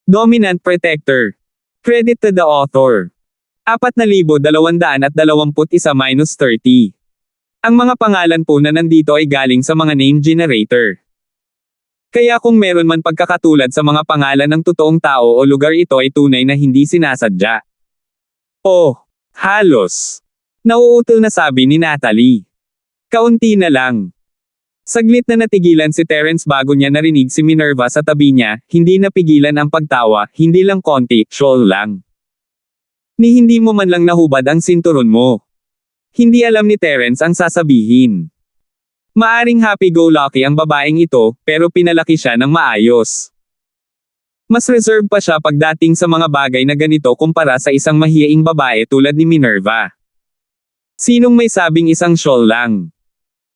Dominant Protector. Credit to the author. 4,221-30. Ang mga pangalan po na nandito ay galing sa mga name generator. Kaya kung meron man pagkakatulad sa mga pangalan ng totoong tao o lugar, ito ay tunay na hindi sinasadya. Oh, halos. Nauutol na sabi ni Natalie. Kaunti na lang. Saglit na natigilan si Terence bago niya narinig si Minerva sa tabi niya, hindi napigilan ang pagtawa, hindi lang konti, syol lang. Ni hindi mo man lang nahubad ang sinturon mo. Hindi alam ni Terence ang sasabihin. Maaring happy-go-lucky ang babaeng ito, pero pinalaki siya ng maayos. Mas reserve pa siya pagdating sa mga bagay na ganito kumpara sa isang mahiyaing babae tulad ni Minerva. Sinong may sabing isang syol lang?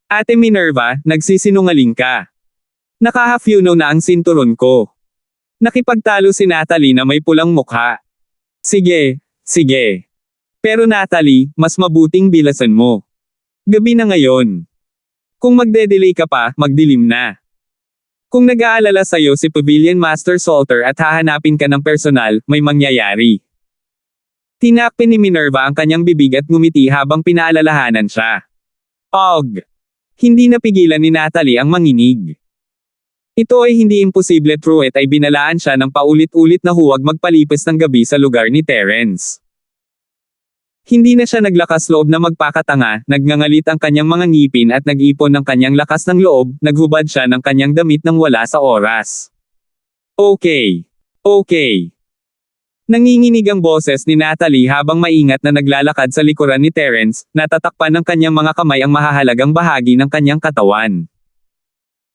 Ate Minerva, nagsisinungaling ka. Naka-half you know na ang sinturon ko. Nakipagtalo si Natalie na may pulang mukha. Sige, sige. Pero Natalie, mas mabuting bilasan mo. Gabi na ngayon. Kung magde-delay ka pa, magdilim na. Kung nag-aalala sa'yo si Pavilion Master Salter at hahanapin ka ng personal, may mangyayari. Tinakpin ni Minerva ang kanyang bibig at ngumiti habang pinaalalahanan siya. Og! Hindi napigilan ni Natalie ang manginig. Ito ay hindi imposible, Truett ay binalaan siya ng paulit-ulit na huwag magpalipas ng gabi sa lugar ni Terence. Hindi na siya naglakas loob na magpakatanga, nagngangalit ang kanyang mga ngipin at nag-ipon ng kanyang lakas ng loob, naghubad siya ng kanyang damit nang wala sa oras. Okay. Okay. Nanginginig ang boses ni Natalie habang maingat na naglalakad sa likuran ni Terence, natatakpan ng kanyang mga kamay ang mahahalagang bahagi ng kanyang katawan.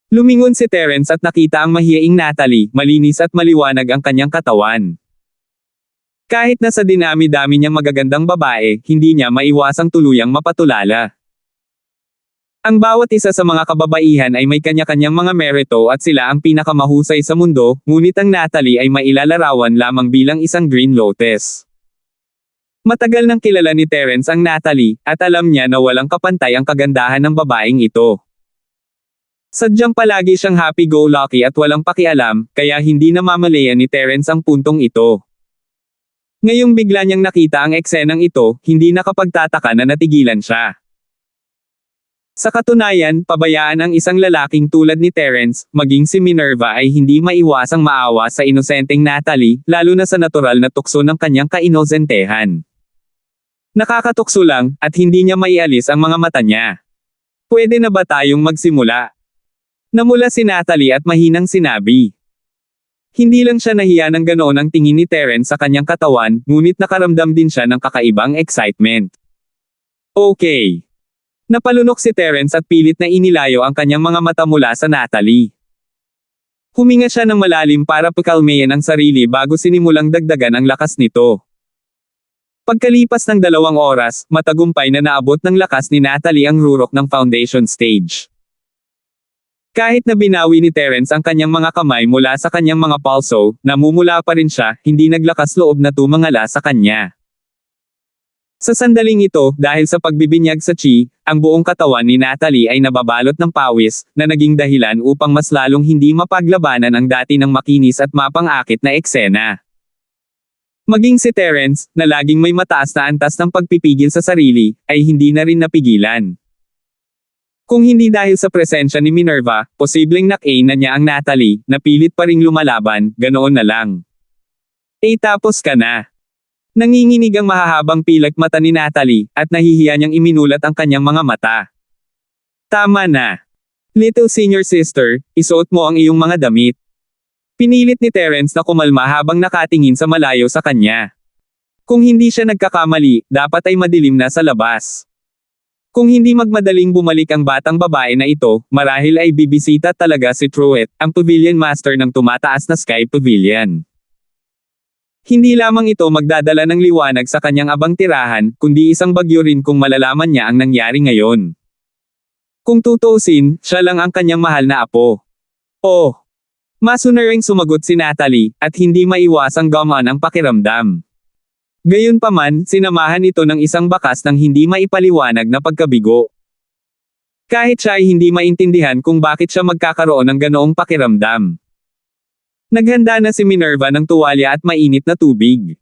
Lumingon si Terence at nakita ang mahiyaing Natalie, malinis at maliwanag ang kanyang katawan. Kahit na sa dinami-dami niyang magagandang babae, hindi niya maiwasang tuluyang mapatulala. Ang bawat isa sa mga kababaihan ay may kanya-kanyang mga merito at sila ang pinakamahusay sa mundo, ngunit ang Natalie ay mailalarawan lamang bilang isang Green Lotus. Matagal nang kilala ni Terence ang Natalie, at alam niya na walang kapantay ang kagandahan ng babaeng ito. Sadyang palagi siyang happy-go-lucky at walang pakialam, kaya hindi namamalayan ni Terence ang puntong ito. Ngayong bigla niyang nakita ang eksenang ito, hindi nakapagtataka na natigilan siya. Sa katunayan, pabayaan ang isang lalaking tulad ni Terence, maging si Minerva ay hindi maiwasang maawa sa inosenteng Natalie, lalo na sa natural na tukso ng kanyang kainosentehan. Nakakatukso lang, at hindi niya maialis ang mga mata niya. Pwede na ba tayong magsimula? Namula si Natalie at mahinang sinabi. Hindi lang siya nahiya ng ganoon ang tingin ni Terence sa kanyang katawan, ngunit nakaramdam din siya ng kakaibang excitement. Okay. Napalunok si Terence at pilit na inilayo ang kanyang mga mata mula sa Natalie. Huminga siya ng malalim para pakalmayan ang sarili bago sinimulang dagdagan ang lakas nito. Pagkalipas ng 2 oras, matagumpay na naabot ng lakas ni Natalie ang rurok ng foundation stage. Kahit na binawi ni Terence ang kanyang mga kamay mula sa kanyang mga palso, namumula pa rin siya, hindi naglakas loob na tumangala sa kanya. Sa sandaling ito, dahil sa pagbibinyag sa chi, ang buong katawan ni Natalie ay nababalot ng pawis, na naging dahilan upang mas lalong hindi mapaglabanan ang dati ng makinis at mapang-akit na eksena. Maging si Terence, na laging may mataas na antas ng pagpipigil sa sarili, ay hindi na rin napigilan. Kung hindi dahil sa presensya ni Minerva, posibleng nak-A na niya ang Natalie, na pilit pa ring lumalaban, ganoon na lang. Tapos ka na. Nanginginig ang mahahabang pilak mata ni Natalie, at nahihiya niyang iminulat ang kanyang mga mata. Tama na. Little senior sister, isuot mo ang iyong mga damit. Pinilit ni Terence na kumalma habang nakatingin sa malayo sa kanya. Kung hindi siya nagkakamali, dapat ay madilim na sa labas. Kung hindi magmadaling bumalik ang batang babae na ito, marahil ay bibisita talaga si Truett, ang Pavilion Master ng tumataas na Sky Pavilion. Hindi lamang ito magdadala ng liwanag sa kanyang abang tirahan, kundi isang bagyo rin kung malalaman niya ang nangyari ngayon. Kung tutuusin, siya lang ang kanyang mahal na apo. Oh! Masunaring sumagot si Natalie, at hindi maiwasang gamaan ang pakiramdam. Gayunpaman, sinamahan ito ng isang bakas ng hindi maipaliwanag na pagkabigo. Kahit siya ay hindi maintindihan kung bakit siya magkakaroon ng ganoong pakiramdam. Naghanda na si Minerva ng tuwalya at mainit na tubig.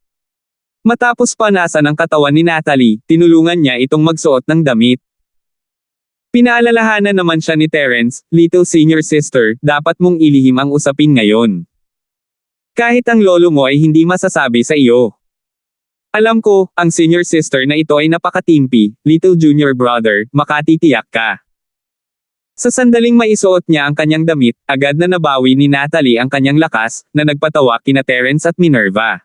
Matapos panasan ang katawan ni Natalie, tinulungan niya itong magsuot ng damit. Pinaalalahanan naman siya ni Terence, "Little senior sister, dapat mong ilihim ang usapin ngayon. Kahit ang lolo mo ay hindi masasabi sa iyo. Alam ko, ang senior sister na ito ay napakatimpi, little junior brother, makatitiyak ka." Sa sandaling maisuot niya ang kanyang damit, agad na nabawi ni Natalie ang kanyang lakas, na nagpatawa kina Terence at Minerva.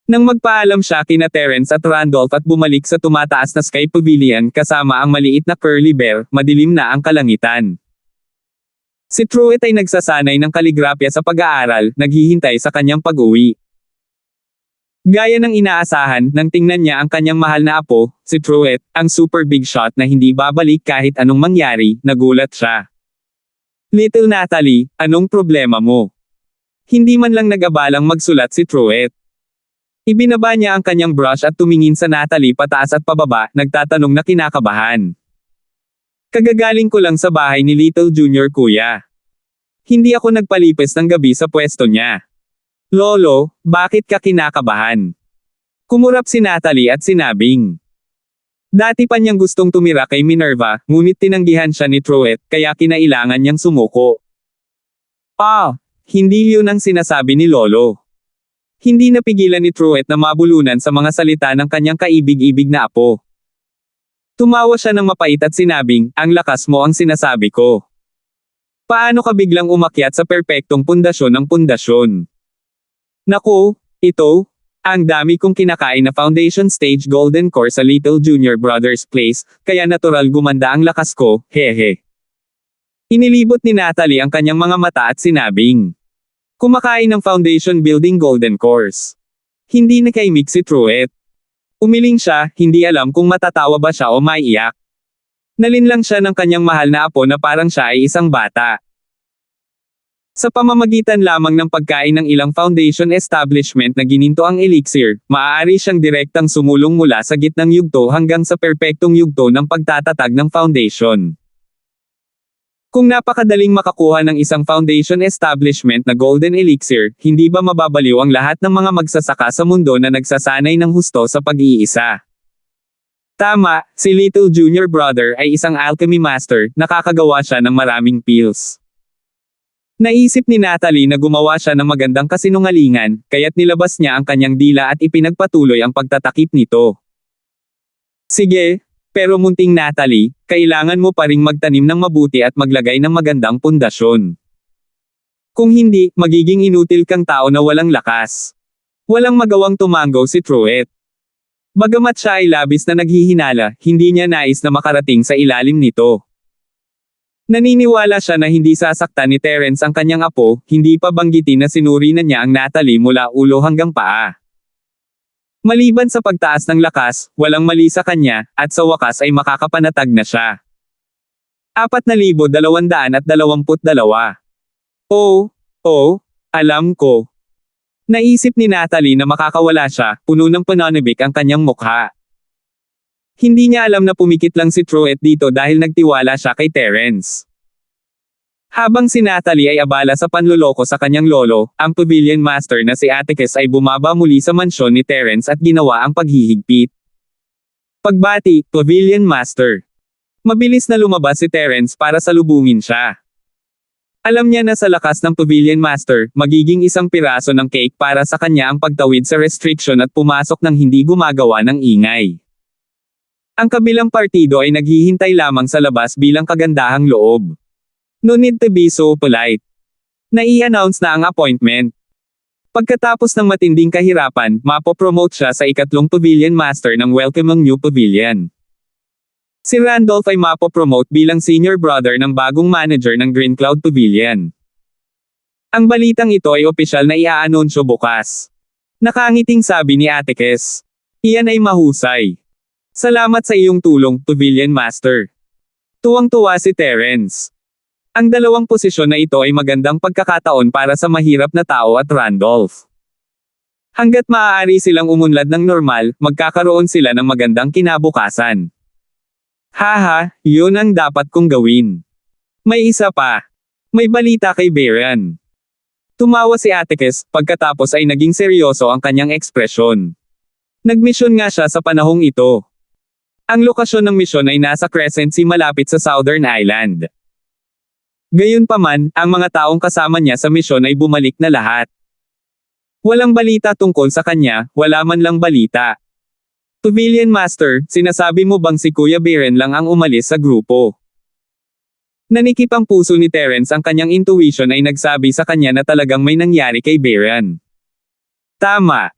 Nang magpaalam siya kina Terence at Randolph at bumalik sa tumataas na Sky Pavilion kasama ang maliit na curly bear, madilim na ang kalangitan. Si Truett ay nagsasanay ng kaligrapya sa pag-aaral, naghihintay sa kanyang pag-uwi. Gaya ng inaasahan, nang tingnan niya ang kanyang mahal na apo, si Truett, ang super big shot na hindi babalik kahit anong mangyari, nagulat siya. "Little Natalie, anong problema mo?" Hindi man lang nag-abalang magsulat si Truett. Ibinaba niya ang kanyang brush at tumingin sa Natalie pataas at pababa, nagtatanong na kinakabahan. "Kagagaling ko lang sa bahay ni Little Junior kuya. Hindi ako nagpalipis ng gabi sa pwesto niya." "Lolo, bakit ka kinakabahan?" Kumurap si Natalie at sinabing. Dati pa niyang gustong tumira kay Minerva, ngunit tinanggihan siya ni Truett, kaya kinailangan niyang sumuko. Hindi yun ang sinasabi ni Lolo. Hindi napigilan ni Truett na mabulunan sa mga salita ng kanyang kaibig-ibig na apo. Tumawa siya ng mapait at sinabing, "Ang lakas mo ang sinasabi ko. Paano ka biglang umakyat sa perpektong pundasyon ng pundasyon?" "Naku, ito, ang dami kong kinakain na foundation stage golden core sa Little Junior Brothers Place, kaya natural gumanda ang lakas ko, hehe." Inilibot ni Natalie ang kanyang mga mata at sinabing, "Kumakain ng foundation building golden cores." Hindi nakaimik si Truett. Umiling siya, hindi alam kung matatawa ba siya o maiiyak. Nalinlang siya ng kanyang mahal na apo na parang siya ay isang bata. Sa pamamagitan lamang ng pagkain ng ilang foundation establishment na gininto ang elixir, maaari siyang direktang sumulong mula sa gitnang yugto hanggang sa perpektong yugto ng pagtatatag ng foundation. Kung napakadaling makakuha ng isang foundation establishment na golden elixir, hindi ba mababaliw ang lahat ng mga magsasaka sa mundo na nagsasanay ng husto sa pag-iisa? Tama, si Little Junior Brother ay isang alchemy master, nakakagawa siya ng maraming pills. Naisip ni Natalie na gumawa siya ng magandang kasinungalingan, kaya't nilabas niya ang kanyang dila at ipinagpatuloy ang pagtatakip nito. "Sige, pero munting Natalie, kailangan mo pa ring magtanim ng mabuti at maglagay ng magandang pundasyon. Kung hindi, magiging inutil kang tao na walang lakas." Walang magawang tumango si Truett. Bagamat siya ay labis na naghihinala, hindi niya nais na makarating sa ilalim nito. Naniniwala siya na hindi sasaktan ni Terence ang kanyang apo, hindi pa banggitin na sinuri na niya ang Natalie mula ulo hanggang paa. Maliban sa pagtaas ng lakas, walang mali sa kanya, at sa wakas ay makakapanatag na siya. 4,222. Oh, alam ko. Naisip ni Natalie na makakawala siya, puno ng pananabik ang kanyang mukha. Hindi niya alam na pumikit lang si Truett dito dahil nagtiwala siya kay Terence. Habang si Natalie ay abala sa panloloko sa kanyang lolo, ang pavilion master na si Atticus ay bumaba muli sa mansyon ni Terence at ginawa ang paghihigpit. Pagbati, pavilion master. Mabilis na lumabas si Terence para salubungin siya. Alam niya na sa lakas ng pavilion master, magiging isang piraso ng cake para sa kanya ang pagtawid sa restriction at pumasok ng hindi gumagawa ng ingay. Ang kabilang partido ay naghihintay lamang sa labas bilang kagandahang loob. No need to be so polite. Nai-announce na ang appointment. Pagkatapos ng matinding kahirapan, mapopromote siya sa ikatlong pavilion master ng Welcome New Pavilion. Si Randolph ay mapopromote bilang senior brother ng bagong manager ng Green Cloud Pavilion. Ang balitang ito ay opisyal na iaanunsyo bukas. Nakangiting sabi ni Atticus. Iyan ay mahusay. Salamat sa iyong tulong, Pavilion Master. Tuwang-tuwa si Terence. Ang dalawang posisyon na ito ay magandang pagkakataon para sa mahirap na tao at Randolph. Hanggat maaari silang umunlad ng normal, magkakaroon sila ng magandang kinabukasan. Haha, yun ang dapat kong gawin. May isa pa. May balita kay Baron. Tumawa si Atticus, pagkatapos ay naging seryoso ang kanyang ekspresyon. Nagmisyon nga siya sa panahong ito. Ang lokasyon ng misyon ay nasa Crescent Sea malapit sa Southern Island. Gayunpaman, ang mga taong kasama niya sa misyon ay bumalik na lahat. Walang balita tungkol sa kanya, wala man lang balita. Pavilion Master, sinasabi mo bang si Kuya Beren lang ang umalis sa grupo? Nanikip ang puso ni Terence, ang kanyang intuition ay nagsabi sa kanya na talagang may nangyari kay Beren. Tama.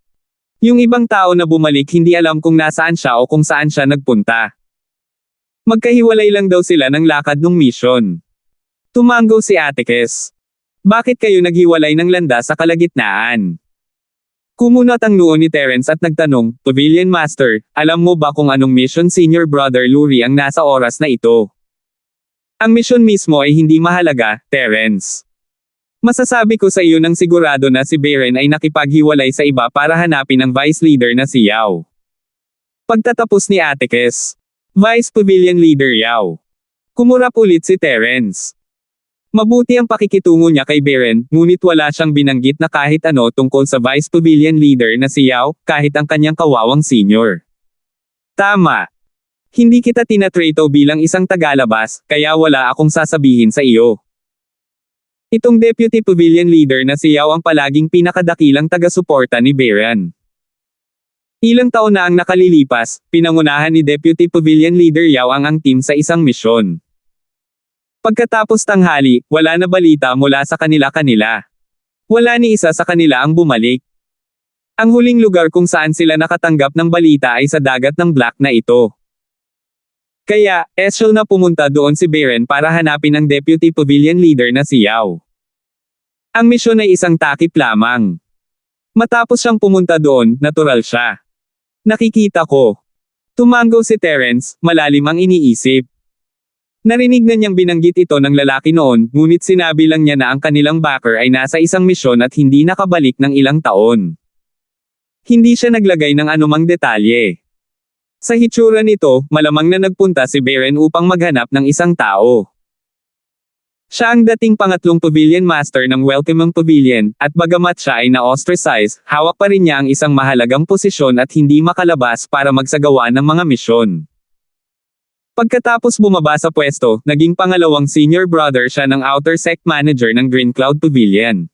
Yung ibang tao na bumalik hindi alam kung nasaan siya o kung saan siya nagpunta. Magkahiwalay lang daw sila ng lakad ng mission. Tumango si Atticus. Bakit kayo naghiwalay ng landas sa kalagitnaan? Kumunat ang noo ni Terence at nagtanong, Pavilion Master, alam mo ba kung anong mission Senior Brother Lurie ang nasa oras na ito? Ang misyon mismo ay hindi mahalaga, Terence. Masasabi ko sa iyo nang sigurado na si Beren ay nakipaghiwalay sa iba para hanapin ang vice leader na si Yao. Pagtatapos ni Atticus, Vice Pavilion Leader Yao. Kumurap ulit si Terence. Mabuti ang pakikitungo niya kay Beren, ngunit wala siyang binanggit na kahit ano tungkol sa Vice Pavilion Leader na si Yao, kahit ang kanyang kawawang senior. Tama. Hindi kita tinatrato bilang isang tagalabas, kaya wala akong sasabihin sa iyo. Itong Deputy Pavilion Leader na si Yao ang palaging pinakadakilang taga-suporta ni Beren. Ilang taon na ang nakalilipas, pinangunahan ni Deputy Pavilion Leader Yao ang team sa isang misyon. Pagkatapos tanghali, wala na balita mula sa kanila-kanila. Wala ni isa sa kanila ang bumalik. Ang huling lugar kung saan sila nakatanggap ng balita ay sa dagat ng Black na ito. Kaya, esyo na pumunta doon si Beren para hanapin ang Deputy Pavilion Leader na si Yao. Ang misyon ay isang takip lamang. Matapos siyang pumunta doon, natural siya. Nakikita ko. Tumango si Terence, malalim ang iniisip. Narinig na niyang binanggit ito ng lalaki noon, ngunit sinabi lang niya na ang kanilang backer ay nasa isang misyon at hindi nakabalik ng ilang taon. Hindi siya naglagay ng anumang detalye. Sa hitsura nito, malamang na nagpunta si Beren upang maghanap ng isang tao. Siya ang dating pangatlong Pavilion Master ng Welcome Pavilion, at bagamat siya ay na-ostracize, hawak pa rin niya ang isang mahalagang posisyon at hindi makalabas para magsagawa ng mga misyon. Pagkatapos bumaba sa pwesto, naging pangalawang senior brother siya ng Outer Sect Manager ng Green Cloud Pavilion.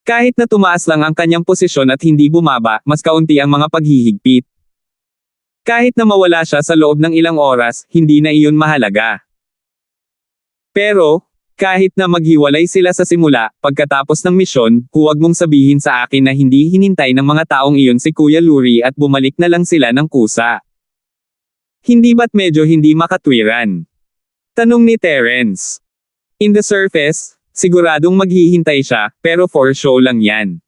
Kahit na tumaas lang ang kanyang posisyon at hindi bumaba, mas kaunti ang mga paghihigpit. Kahit na mawala siya sa loob ng ilang oras, hindi na iyon mahalaga. Pero, kahit na maghiwalay sila sa simula, pagkatapos ng misyon, huwag mong sabihin sa akin na hindi hinintay ng mga taong iyon si Kuya Lurie at bumalik na lang sila ng kusa. Hindi ba't medyo hindi makatwiran? Tanong ni Terence. In the surface, siguradong maghihintay siya, pero for show lang yan.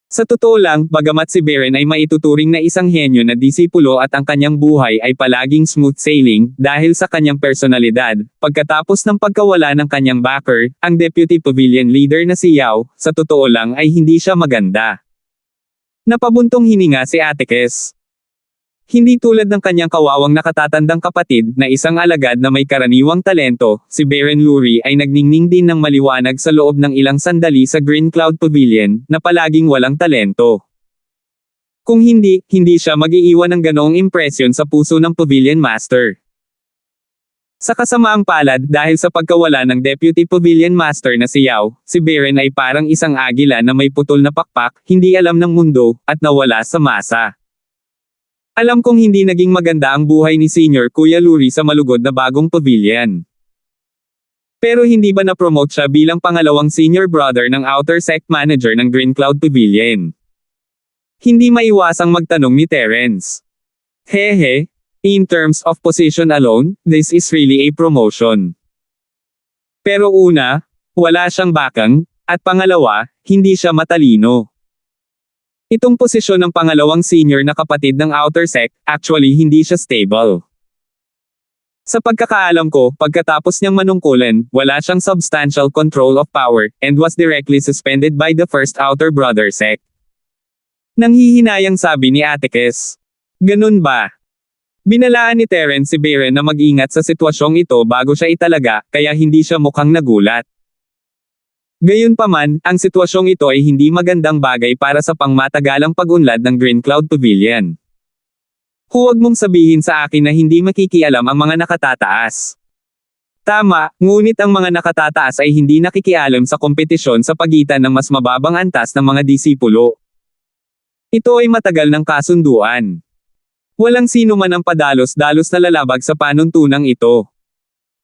Sa totoo lang, bagamat si Beren ay maituturing na isang henyo na disipulo at ang kanyang buhay ay palaging smooth sailing, dahil sa kanyang personalidad, pagkatapos ng pagkawala ng kanyang backer, ang Deputy Pavilion Leader na si Yao, sa totoo lang ay hindi siya maganda. Napabuntong hininga si Atticus. Hindi tulad ng kanyang kawawang nakatatandang kapatid na isang alagad na may karaniwang talento, si Beren Lurie ay nagningning din ng maliwanag sa loob ng ilang sandali sa Green Cloud Pavilion, na palaging walang talento. Kung hindi, hindi siya mag-iiwan ng ganoong impresyon sa puso ng Pavilion Master. Sa kasamaang palad, dahil sa pagkawala ng Deputy Pavilion Master na si Yao, si Beren ay parang isang agila na may putol na pakpak, hindi alam ng mundo, at nawala sa masa. Alam kong hindi naging maganda ang buhay ni Senior Kuya Lurie sa malugod na bagong pavilion. Pero hindi ba na-promote siya bilang pangalawang senior brother ng Outer Sect Manager ng Green Cloud Pavilion? Hindi maiwasang magtanong ni Terence. Hehe, in terms of position alone, this is really a promotion. Pero una, wala siyang bakang, at pangalawa, hindi siya matalino. Itong posisyon ng pangalawang senior na kapatid ng Outer Sect, actually hindi siya stable. Sa pagkakaalam ko, pagkatapos niyang manungkulan, wala siyang substantial control of power, and was directly suspended by the first Outer Brother Sect. Nanghihinayang sabi ni Atticus. Ganun ba? Binalaan ni Terence si Beren na mag-ingat sa sitwasyong ito bago siya italaga, kaya hindi siya mukhang nagulat. Gayunpaman, ang sitwasyong ito ay hindi magandang bagay para sa pangmatagalang pag-unlad ng Green Cloud Pavilion. Huwag mong sabihin sa akin na hindi makikialam ang mga nakatataas. Tama, ngunit ang mga nakatataas ay hindi nakikialam sa kompetisyon sa pagitan ng mas mababang antas ng mga disipulo. Ito ay matagal ng kasunduan. Walang sino man ang padalos-dalos na lalabag sa panuntunang ito.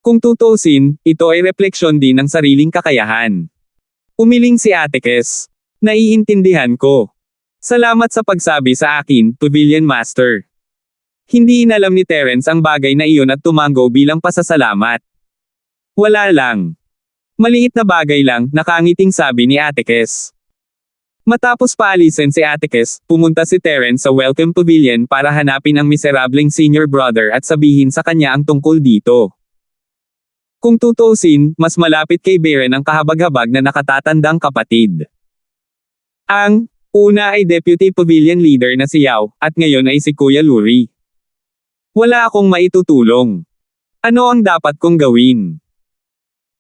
Kung tutuusin, ito ay refleksyon din ng sariling kakayahan. Umiling si Atticus. Naiintindihan ko. Salamat sa pagsabi sa akin, Pavilion Master. Hindi inalam ni Terence ang bagay na iyon at tumango bilang pasasalamat. Wala lang. Maliit na bagay lang, nakangiting sabi ni Atticus. Matapos paalisin si Atticus, pumunta si Terence sa Welcome Pavilion para hanapin ang miserableng senior brother at sabihin sa kanya ang tungkol dito. Kung tutuusin, mas malapit kay Baron ang kahabag-habag na nakatatandang kapatid. Ang una ay Deputy Pavilion Leader na si Yao, at ngayon ay si Kuya Luri. Wala akong maitutulong. Ano ang dapat kong gawin?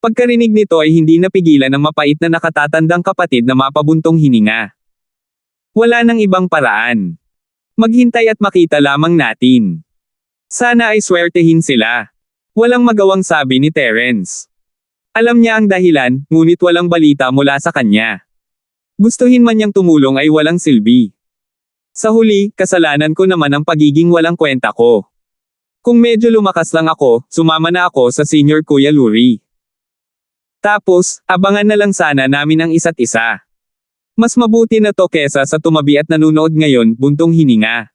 Pagkarinig nito ay hindi napigilan ng mapait na nakatatandang kapatid na mapabuntong hininga. Wala nang ibang paraan. Maghintay at makita lamang natin. Sana ay swertehin sila. Walang magawang sabi ni Terence. Alam niya ang dahilan, ngunit walang balita mula sa kanya. Gustuhin man niyang tumulong ay walang silbi. Sa huli, kasalanan ko naman ang pagiging walang kwenta ko. Kung medyo lumakas lang ako, sumama na ako sa senior Kuya Luri. Tapos, abangan na lang sana namin ang isa't isa. Mas mabuti na to kesa sa tumabi at nanunood ngayon, buntong hininga.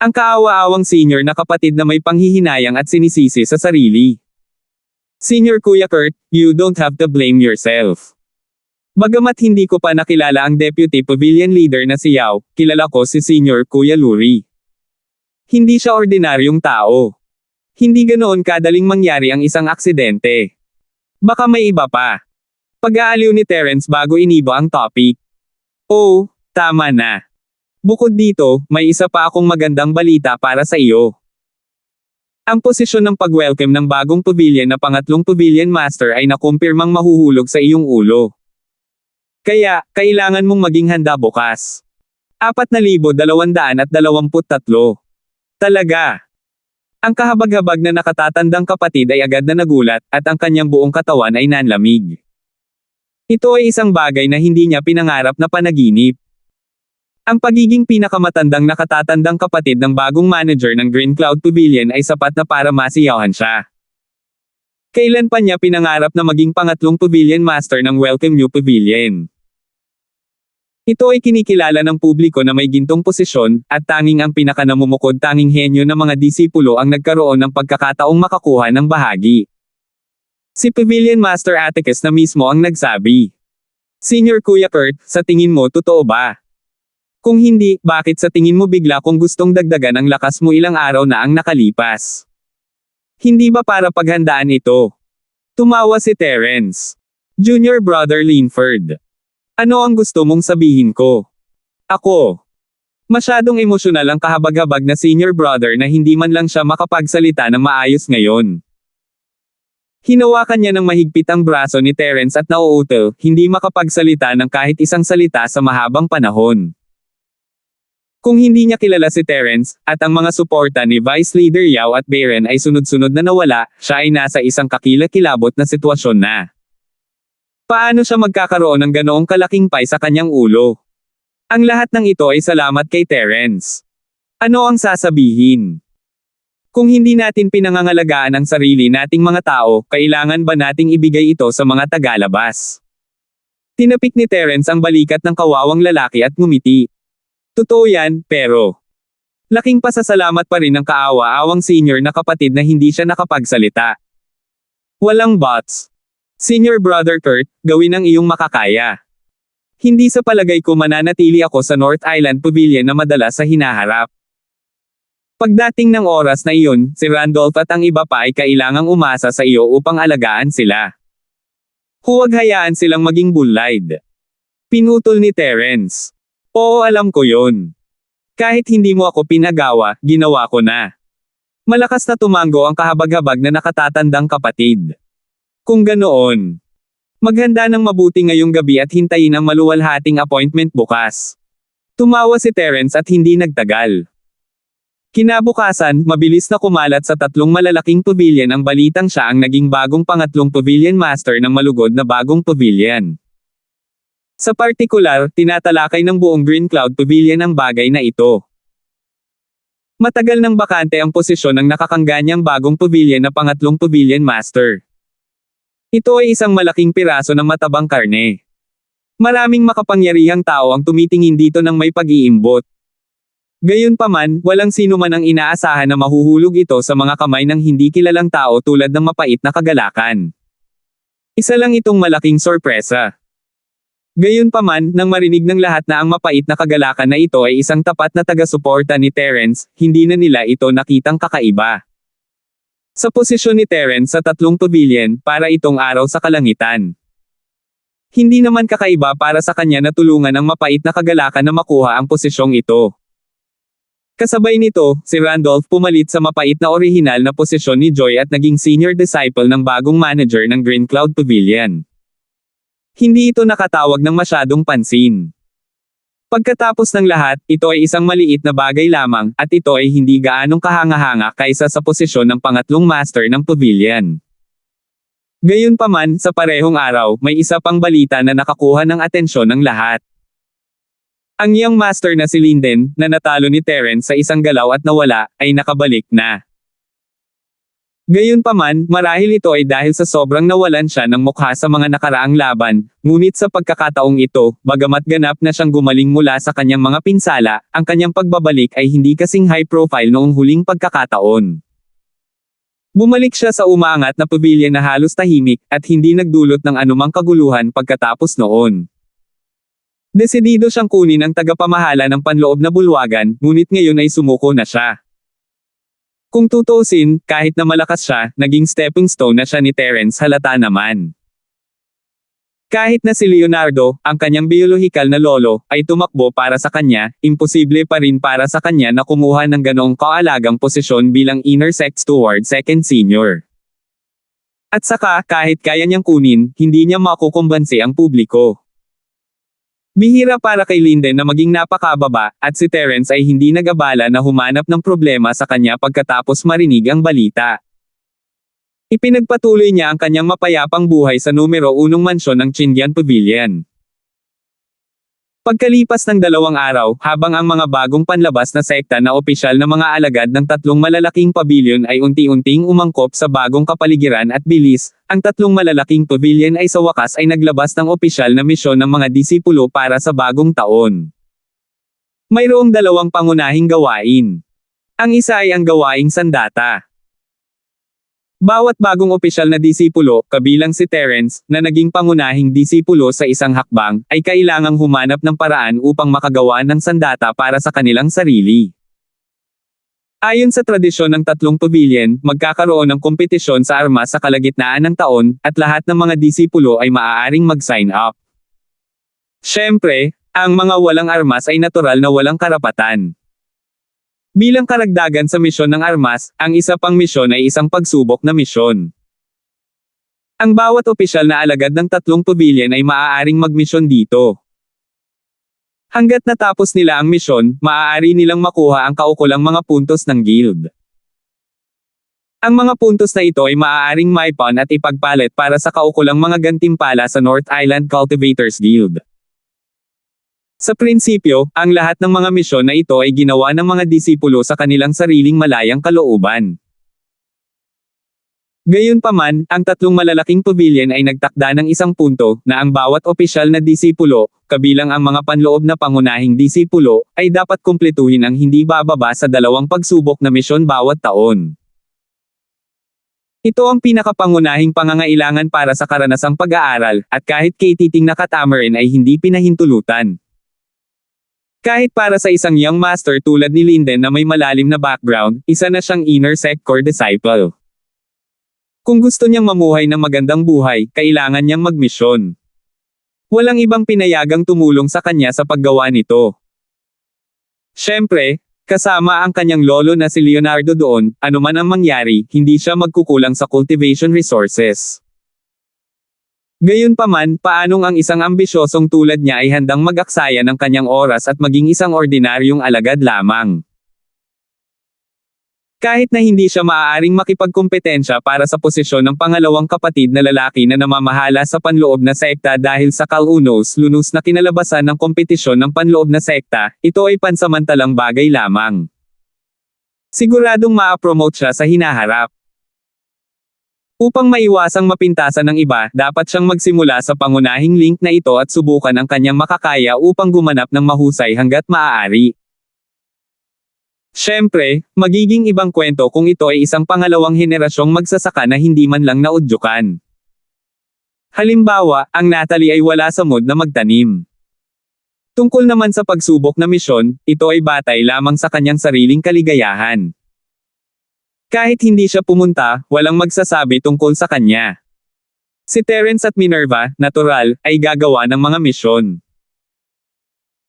Ang kaawa-awang senior na kapatid na may panghihinayang at sinisisi sa sarili. Senior Kuya Kurt, you don't have to blame yourself. Bagamat hindi ko pa nakilala ang Deputy Pavilion Leader na si Yao, kilala ko si Senior Kuya Luri. Hindi siya ordinaryong tao. Hindi ganoon kadaling mangyari ang isang aksidente. Baka may iba pa. Pag-aaliw ni Terence bago iniba ang topic. Oh, tama na. Bukod dito, may isa pa akong magandang balita para sa iyo. Ang posisyon ng pag-welcome ng bagong pavilion na pangatlong Pavilion Master ay nakumpirmang mahuhulog sa iyong ulo. Kaya, kailangan mong maging handa bukas. 4,223. Talaga. Ang kahabag-habag na nakatatandang kapatid ay agad na nagulat, at ang kanyang buong katawan ay nanlamig. Ito ay isang bagay na hindi niya pinangarap na panaginip. Ang pagiging pinakamatandang nakatatandang kapatid ng bagong manager ng Green Cloud Pavilion ay sapat na para masiyahan siya. Kailan pa niya pinangarap na maging pangatlong Pavilion Master ng Welcome New Pavilion? Ito ay kinikilala ng publiko na may gintong posisyon, at tanging ang pinakanamumukod tanging henyo ng mga disipulo ang nagkaroon ng pagkakataong makakuha ng bahagi. Si Pavilion Master Atticus na mismo ang nagsabi. Senior Kuya Kurt, sa tingin mo totoo ba? Kung hindi, bakit sa tingin mo bigla kung gustong dagdagan ang lakas mo ilang araw na ang nakalipas? Hindi ba para paghandaan ito? Tumawa si Terence. Junior Brother Linford. Ano ang gusto mong sabihin ko? Ako. Masyadong emosyonal ang kahabag-habag na senior brother na hindi man lang siya makapagsalita ng maayos ngayon. Hinawakan niya ng mahigpit ang braso ni Terence at nauutal, hindi makapagsalita ng kahit isang salita sa mahabang panahon. Kung hindi niya kilala si Terence, at ang mga suporta ni Vice Leader Yao at Baron ay sunod-sunod na nawala, siya ay nasa isang kakilakilabot na sitwasyon na. Paano siya magkakaroon ng ganoong kalaking pay sa kanyang ulo? Ang lahat ng ito ay salamat kay Terence. Ano ang sasabihin? Kung hindi natin pinangangalagaan ang sarili nating mga tao, kailangan ba nating ibigay ito sa mga tagalabas? Tinapik ni Terence ang balikat ng kawawang lalaki at ngumiti. Totoo yan, pero laking pasasalamat pa rin ng kaawa-awang senior na kapatid na hindi siya nakapagsalita. Walang buts. Senior Brother Kurt, gawin ang iyong makakaya. Hindi sa palagay ko mananatili ako sa North Island Pavilion na madalas sa hinaharap. Pagdating ng oras na iyon, si Randolph at ang iba pa ay kailangang umasa sa iyo upang alagaan sila. Huwag hayaan silang maging bullide. Pinutol ni Terence. Oo, alam ko yon. Kahit hindi mo ako pinagawa, ginawa ko na. Malakas na tumango ang kahabag-habag na nakatatandang kapatid. Kung ganoon, Maghanda ng mabuti ngayong gabi at hintayin ang maluwalhating appointment bukas. Tumawa si Terence at hindi nagtagal. Kinabukasan, mabilis na kumalat sa tatlong malalaking pavilion ang balitang siya ang naging bagong pangatlong pavilion master ng malugod na bagong pavilion. Sa partikular, tinatalakay ng buong Green Cloud Pavilion ang bagay na ito. Matagal nang bakante ang posisyon ng nakakanganyang bagong pavilion na pangatlong pavilion master. Ito ay isang malaking piraso ng matabang karne. Maraming makapangyarihang tao ang tumitingin dito ng may pag-iimbot. Gayunpaman, walang sino man ang inaasahan na mahuhulog ito sa mga kamay ng hindi kilalang tao tulad ng mapait na kagalakan. Isa lang itong malaking sorpresa. Gayunpaman, nang marinig ng lahat na ang mapait na kagalakan na ito ay isang tapat na taga-suporta ni Terence, hindi na nila ito nakitang kakaiba. Sa posisyon ni Terence sa tatlong pavilion, para itong araw sa kalangitan. Hindi naman kakaiba para sa kanya na tulungan ang mapait na kagalakan na makuha ang posisyong ito. Kasabay nito, si Randolph pumalit sa mapait na orihinal na posisyon ni Joy at naging senior disciple ng bagong manager ng Green Cloud Pavilion. Hindi ito nakatawag ng masyadong pansin. Pagkatapos ng lahat, ito ay isang maliit na bagay lamang, at ito ay hindi gaanong kahanga-hanga kaysa sa posisyon ng pangatlong master ng pavilion. Gayunpaman, sa parehong araw, may isa pang balita na nakakuha ng atensyon ng lahat. Ang young master na si Linden, na natalo ni Terence sa isang galaw at nawala, ay nakabalik na. Gayunpaman, marahil ito ay dahil sa sobrang nawalan siya ng mukha sa mga nakaraang laban, ngunit sa pagkakataong ito, bagamat ganap na siyang gumaling mula sa kanyang mga pinsala, ang kanyang pagbabalik ay hindi kasing high profile noong huling pagkakataon. Bumalik siya sa umaangat na pavilion na halos tahimik, at hindi nagdulot ng anumang kaguluhan pagkatapos noon. Desidido siyang kunin ang tagapamahala ng panloob na bulwagan, ngunit ngayon ay sumuko na siya. Kung tutuusin, kahit na malakas siya, naging stepping stone na siya ni Terence halata naman. Kahit na si Leonardo, ang kanyang biolohikal na lolo, ay tumakbo para sa kanya, imposible pa rin para sa kanya na kumuha ng ganoong kaalagang posisyon bilang inner sect steward second senior. At saka, kahit kaya niyang kunin, hindi niya makukumbansi ang publiko. Bihira para kay Linden na maging napakababa, at si Terence ay hindi nag-abala na humanap ng problema sa kanya pagkatapos marinig ang balita. Ipinagpatuloy niya ang kanyang mapayapang buhay sa numero 1 mansyon ng Chindian Pavilion. Pagkalipas ng 2 araw, habang ang mga bagong panlabas na sekta na opisyal na mga alagad ng tatlong malalaking pavilion ay unti-unting umangkop sa bagong kapaligiran at bilis, ang tatlong malalaking pavilion ay sa wakas ay naglabas ng opisyal na misyon ng mga disipulo para sa bagong taon. Mayroong 2 pangunahing gawain. Ang isa ay ang gawaing sandata. Bawat bagong opisyal na disipulo, kabilang si Terence, na naging pangunahing disipulo sa isang hakbang, ay kailangang humanap ng paraan upang makagawa ng sandata para sa kanilang sarili. Ayon sa tradisyon ng tatlong pavilion, magkakaroon ng kompetisyon sa armas sa kalagitnaan ng taon, at lahat ng mga disipulo ay maaaring mag-sign up. Siyempre, ang mga walang armas ay natural na walang karapatan. Bilang karagdagan sa misyon ng armas, ang isa pang misyon ay isang pagsubok na misyon. Ang bawat opisyal na alagad ng tatlong pavilion ay maaaring magmisyon dito. Hanggat natapos nila ang misyon, maaari nilang makuha ang kaukulang mga puntos ng guild. Ang mga puntos na ito ay maaaring maipon at ipagpalit para sa kaukulang mga gantimpala sa North Island Cultivators Guild. Sa prinsipyo, ang lahat ng mga misyon na ito ay ginawa ng mga disipulo sa kanilang sariling malayang kalooban. Gayunpaman, ang tatlong malalaking pavilion ay nagtakda ng isang punto, na ang bawat opisyal na disipulo, kabilang ang mga panloob na pangunahing disipulo, ay dapat kumpletuhin ang hindi bababa sa 2 pagsubok na misyon bawat taon. Ito ang pinakapangunahing pangangailangan para sa karanasang pag-aaral, at kahit kay Titing na Catamaran ay hindi pinahintulutan. Kahit para sa isang young master tulad ni Linden na may malalim na background, isa na siyang inner sect core disciple. Kung gusto niyang mamuhay ng magandang buhay, kailangan niyang magmisyon. Walang ibang pinayagang tumulong sa kanya sa paggawa nito. Siyempre, kasama ang kanyang lolo na si Leonardo doon, anuman ang mangyari, hindi siya magkukulang sa cultivation resources. Gayunpaman, paanong ang isang ambisyosong tulad niya ay handang mag-aksaya ng kanyang oras at maging isang ordinaryong alagad lamang. Kahit na hindi siya maaaring makipagkompetensya para sa posisyon ng pangalawang kapatid na lalaki na namamahala sa panloob na sekta dahil sa kalunos-lunos na kinalabasan ng kompetisyon ng panloob na sekta, ito ay pansamantalang bagay lamang. Siguradong ma-promote siya sa hinaharap. Upang maiwasang mapintasan ng iba, dapat siyang magsimula sa pangunahing link na ito at subukan ang kanyang makakaya upang gumanap ng mahusay hanggat maaari. Siyempre, magiging ibang kwento kung ito ay isang pangalawang henerasyong magsasaka na hindi man lang naudyukan. Halimbawa, ang Natalie ay wala sa mood na magtanim. Tungkol naman sa pagsubok na misyon, ito ay batay lamang sa kanyang sariling kaligayahan. Kahit hindi siya pumunta, walang magsasabi tungkol sa kanya. Si Terence at Minerva, natural, ay gagawa ng mga misyon.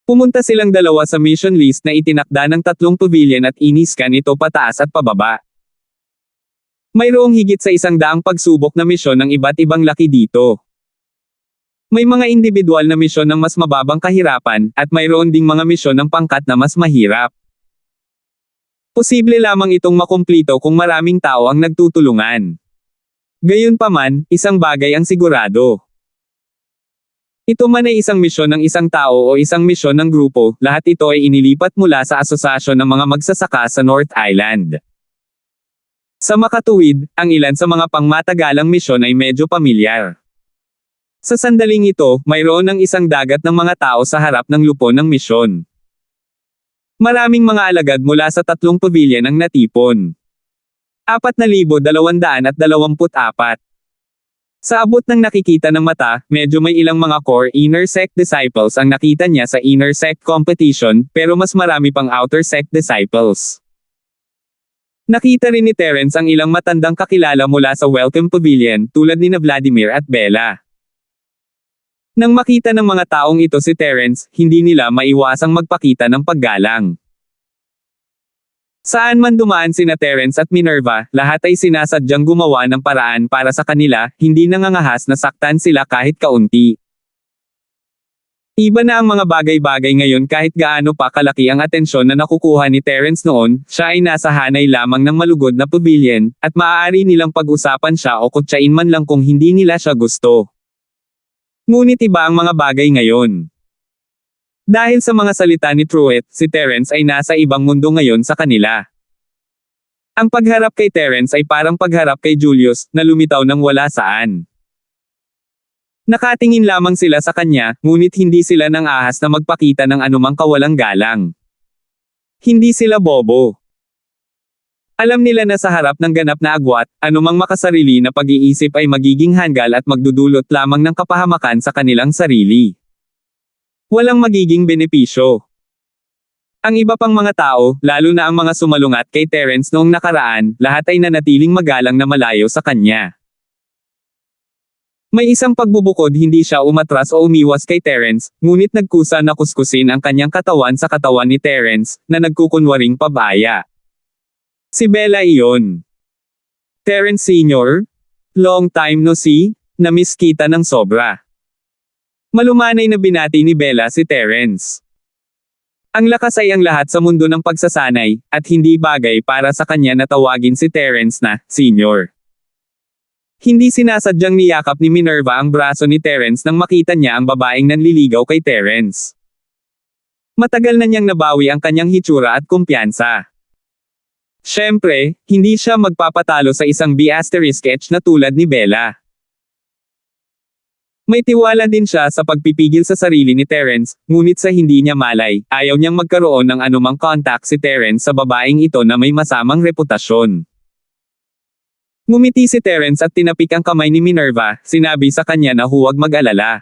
Pumunta silang dalawa sa mission list na itinakda ng 3 pavilion at iniskan ito pataas at pababa. Mayroong higit sa 100 pagsubok na misyon ng iba't ibang laki dito. May mga individual na misyon ng mas mababang kahirapan, at mayroon ding mga misyon ng pangkat na mas mahirap. Posible lamang itong makumplito kung maraming tao ang nagtutulungan. Gayunpaman, isang bagay ang sigurado. Ito man ay isang misyon ng isang tao o isang misyon ng grupo, lahat ito ay inilipat mula sa asosasyon ng mga magsasaka sa North Island. Sa makatuwid, ang ilan sa mga pangmatagalang misyon ay medyo pamilyar. Sa sandaling ito, mayroon ng isang dagat ng mga tao sa harap ng lupon ng misyon. Maraming mga alagad mula sa 3 pavilion ang natipon. 4,224. Sa abot ng nakikita ng mata, medyo may ilang mga core inner sect disciples ang nakita niya sa inner sect competition, pero mas marami pang outer sect disciples. Nakita rin ni Terence ang ilang matandang kakilala mula sa Welcome Pavilion, tulad ni Vladimir at Bella. Nang makita ng mga taong ito si Terence, hindi nila maiwasang magpakita ng paggalang. Saan man dumaan sina Terence at Minerva, lahat ay sinasadyang gumawa ng paraan para sa kanila, hindi nangangahas na saktan sila kahit kaunti. Iba na ang mga bagay-bagay ngayon kahit gaano pa kalaki ang atensyon na nakukuha ni Terence noon, siya ay nasa hanay lamang ng malugod na pavilion, at maaari nilang pag-usapan siya o kutsain man lang kung hindi nila siya gusto. Ngunit iba ang mga bagay ngayon. Dahil sa mga salita ni Truett, si Terence ay nasa ibang mundo ngayon sa kanila. Ang pagharap kay Terence ay parang pagharap kay Julius, na lumitaw ng wala saan. Nakatingin lamang sila sa kanya, ngunit hindi sila nang ahas na magpakita ng anumang kawalang galang. Hindi sila bobo. Alam nila na sa harap ng ganap na agwat, anumang makasarili na pag-iisip ay magiging hanggal at magdudulot lamang ng kapahamakan sa kanilang sarili. Walang magiging benepisyo. Ang iba pang mga tao, lalo na ang mga sumalungat kay Terence noong nakaraan, lahat ay nanatiling magalang na malayo sa kanya. May isang pagbubukod, hindi siya umatras o umiwas kay Terence, ngunit nagkusa na kuskusin ang kanyang katawan sa katawan ni Terence, na nagkukunwaring pabaya. Si Bella iyon. Terence Sr.? Long time no see? Na-miss kita ng sobra. Malumanay na binati ni Bella si Terence. Ang lakas ay ang lahat sa mundo ng pagsasanay, at hindi bagay para sa kanya na tawagin si Terence na Senior. Hindi sinasadyang niyakap ni Minerva ang braso ni Terence nang makita niya ang babaeng nanliligaw kay Terence. Matagal na niyang nabawi ang kanyang hitsura at kumpiyansa. Siyempre, hindi siya magpapatalo sa isang B*H na tulad ni Bella. May tiwala din siya sa pagpipigil sa sarili ni Terence, ngunit sa hindi niya malay, ayaw niyang magkaroon ng anumang contact si Terence sa babaeng ito na may masamang reputasyon. Ngumiti si Terence at tinapik ang kamay ni Minerva, sinabi sa kanya na huwag mag-alala.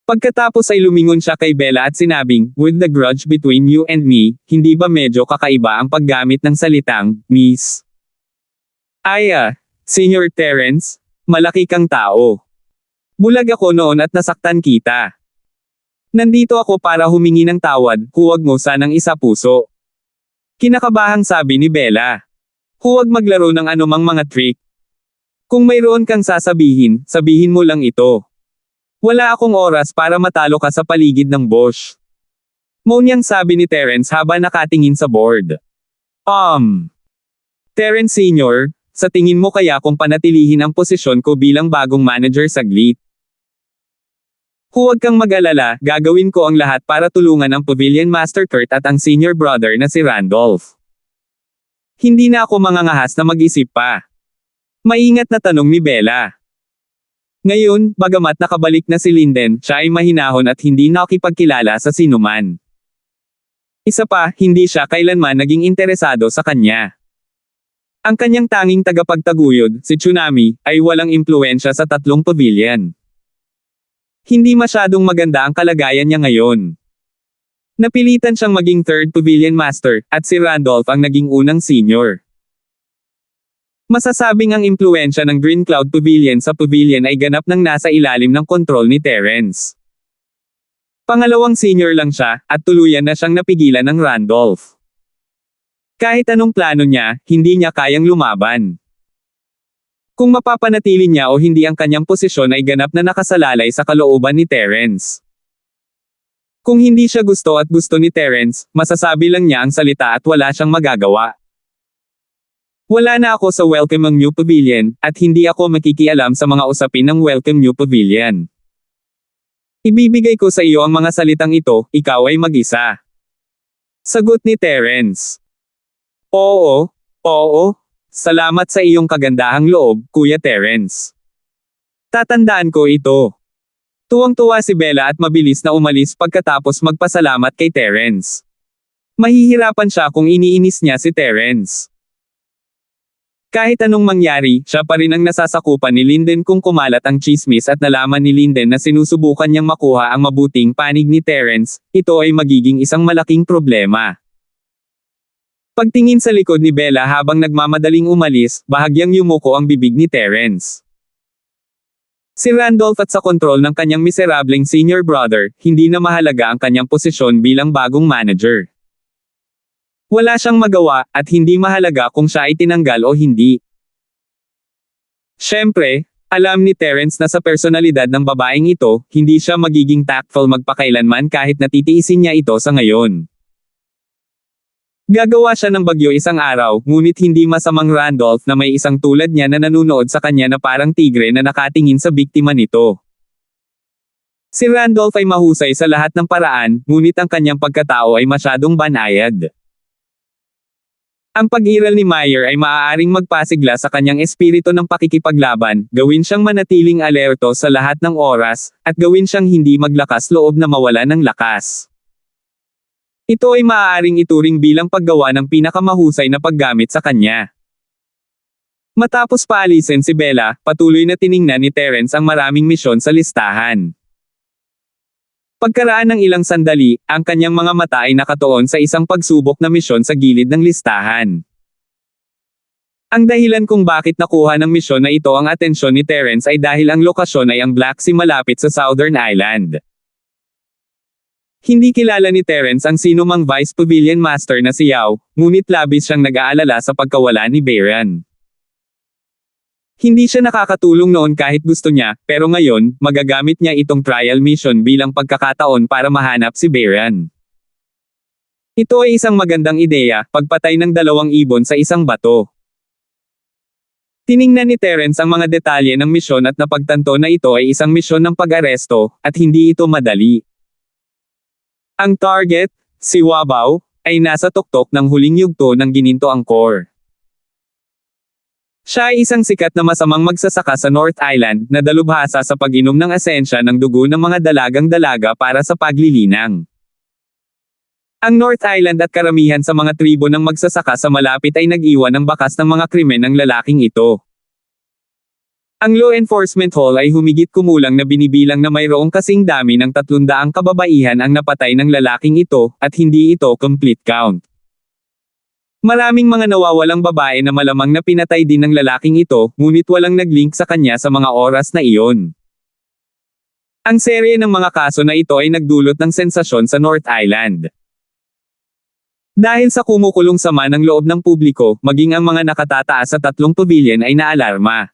Pagkatapos ay lumingon siya kay Bella at sinabing, "With the grudge between you and me, hindi ba medyo kakaiba ang paggamit ng salitang, Miss?" Senior Terence, malaki kang tao. Bulag ako noon at nasaktan kita. Nandito ako para humingi ng tawad, huwag mo sanang isa-puso. Kinakabahang sabi ni Bella. Huwag maglaro ng anumang mga trick. Kung mayroon kang sasabihin, sabihin mo lang ito. Wala akong oras para matalo ka sa paligid ng Bosch. Monyang sabi ni Terence habang nakatingin sa board. Terence Sr., sa tingin mo kaya kung panatilihin ang posisyon ko bilang bagong manager saglit? Huwag kang mag-alala, gagawin ko ang lahat para tulungan ang Pavilion Master Kurt at ang senior brother na si Randolph. Hindi na ako mangangahas na mag-isip pa. Maingat na tanong ni Bella. Ngayon, bagamat nakabalik na si Linden, siya ay mahinahon at hindi nakikipagkilala sa sinuman. Isa pa, hindi siya kailanman naging interesado sa kanya. Ang kanyang tanging tagapagtaguyod, si Tsunami, ay walang impluensya sa tatlong pavilion. Hindi masyadong maganda ang kalagayan niya ngayon. Napilitan siyang maging third pavilion master, at si Randolph ang naging unang senior. Masasabing ang impluensya ng Green Cloud Pavilion sa pavilion ay ganap nang nasa ilalim ng kontrol ni Terence. Pangalawang senior lang siya, at tuluyan na siyang napigilan ng Randolph. Kahit anong plano niya, hindi niya kayang lumaban. Kung mapapanatili niya o hindi ang kanyang posisyon ay ganap na nakasalalay sa kalooban ni Terence. Kung hindi siya gusto at gusto ni Terence, masasabi lang niya ang salita at wala siyang magagawa. Wala na ako sa Welcome ang New Pavilion, at hindi ako makikialam sa mga usapin ng Welcome New Pavilion. Ibibigay ko sa iyo ang mga salitang ito, ikaw ay mag-isa. Sagot ni Terence. Oo. Salamat sa iyong kagandahang loob, Kuya Terence. Tatandaan ko ito. Tuwang-tuwa si Bella at mabilis na umalis pagkatapos magpasalamat kay Terence. Mahihirapan siya kung iniinis niya si Terence. Kahit anong mangyari, siya pa rin ang nasasakupan ni Linden kung kumalat ang chismis at nalaman ni Linden na sinusubukan niyang makuha ang mabuting panig ni Terence, ito ay magiging isang malaking problema. Pagtingin sa likod ni Bella habang nagmamadaling umalis, bahagyang yumuko ang bibig ni Terence. Si Randolph at sa kontrol ng kanyang miserableng senior brother, hindi na mahalaga ang kanyang posisyon bilang bagong manager. Wala siyang magawa, at hindi mahalaga kung siya ay tinanggal o hindi. Siyempre, alam ni Terence na sa personalidad ng babaeng ito, hindi siya magiging tactful magpakailanman kahit natitiisin niya ito sa ngayon. Gagawa siya ng bagyo isang araw, ngunit hindi masamang Randolph na may isang tulad niya na nanunood sa kanya na parang tigre na nakatingin sa biktima nito. Si Randolph ay mahusay sa lahat ng paraan, ngunit ang kanyang pagkatao ay masyadong banayad. Ang pag-iral ni Meyer ay maaaring magpasigla sa kanyang espiritu ng pakikipaglaban, gawin siyang manatiling alerto sa lahat ng oras, at gawin siyang hindi maglakas loob na mawala ng lakas. Ito ay maaaring ituring bilang paggawa ng pinakamahusay na paggamit sa kanya. Matapos paalisin si Bella, patuloy na tiningnan ni Terence ang maraming misyon sa listahan. Pagkaraan ng ilang sandali, ang kanyang mga mata ay nakatuon sa isang pagsubok na misyon sa gilid ng listahan. Ang dahilan kung bakit nakuha ng misyon na ito ang atensyon ni Terence ay dahil ang lokasyon ay ang Black Sea malapit sa Southern Island. Hindi kilala ni Terence ang sinumang Vice Pavilion Master na si Yao, ngunit labis siyang nag-aalala sa pagkawala ni Baron. Hindi siya nakakatulong noon kahit gusto niya, pero ngayon, magagamit niya itong trial mission bilang pagkakataon para mahanap si Baron. Ito ay isang magandang ideya, pagpatay ng 2 ibon sa isang bato. Tiningnan ni Terence ang mga detalye ng misyon at napagtanto na ito ay isang misyon ng pag-aresto, at hindi ito madali. Ang target, si Wabao, ay nasa tuktok ng huling yugto ng Gininto Angkor. Siya ay isang sikat na masamang magsasaka sa North Island na dalubhasa sa pag-inom ng asensya ng dugo ng mga dalagang dalaga para sa paglilinang. Ang North Island at karamihan sa mga tribo ng magsasaka sa malapit ay nag-iwan ng bakas ng mga krimen ng lalaking ito. Ang law enforcement hall ay humigit kumulang na binibilang na mayroong kasing dami ng 300 kababaihan ang napatay ng lalaking ito, at hindi ito complete count. Maraming mga nawawalang babae na malamang na pinatay din ng lalaking ito, ngunit walang nag-link sa kanya sa mga oras na iyon. Ang serye ng mga kaso na ito ay nagdulot ng sensasyon sa North Island. Dahil sa kumukulong sama ng loob ng publiko, maging ang mga nakatataas sa 3 pavilion ay naalarma.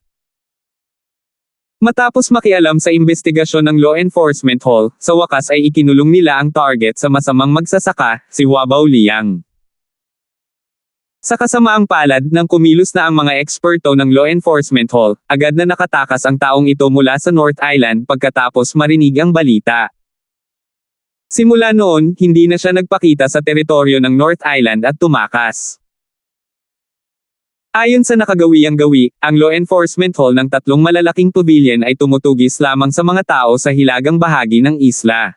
Matapos makialam sa investigasyon ng Law Enforcement Hall, sa wakas ay ikinulong nila ang target sa masamang magsasaka, si Wabao Liang. Sa kasamaang palad nang kumilos na ang mga eksperto ng Law Enforcement Hall, agad na nakatakas ang taong ito mula sa North Island pagkatapos marinig ang balita. Simula noon, hindi na siya nagpakita sa teritoryo ng North Island at tumakas. Ayon sa nakagawiang gawi, ang Law Enforcement Hall ng tatlong malalaking pavilion ay tumutugis lamang sa mga tao sa hilagang bahagi ng isla.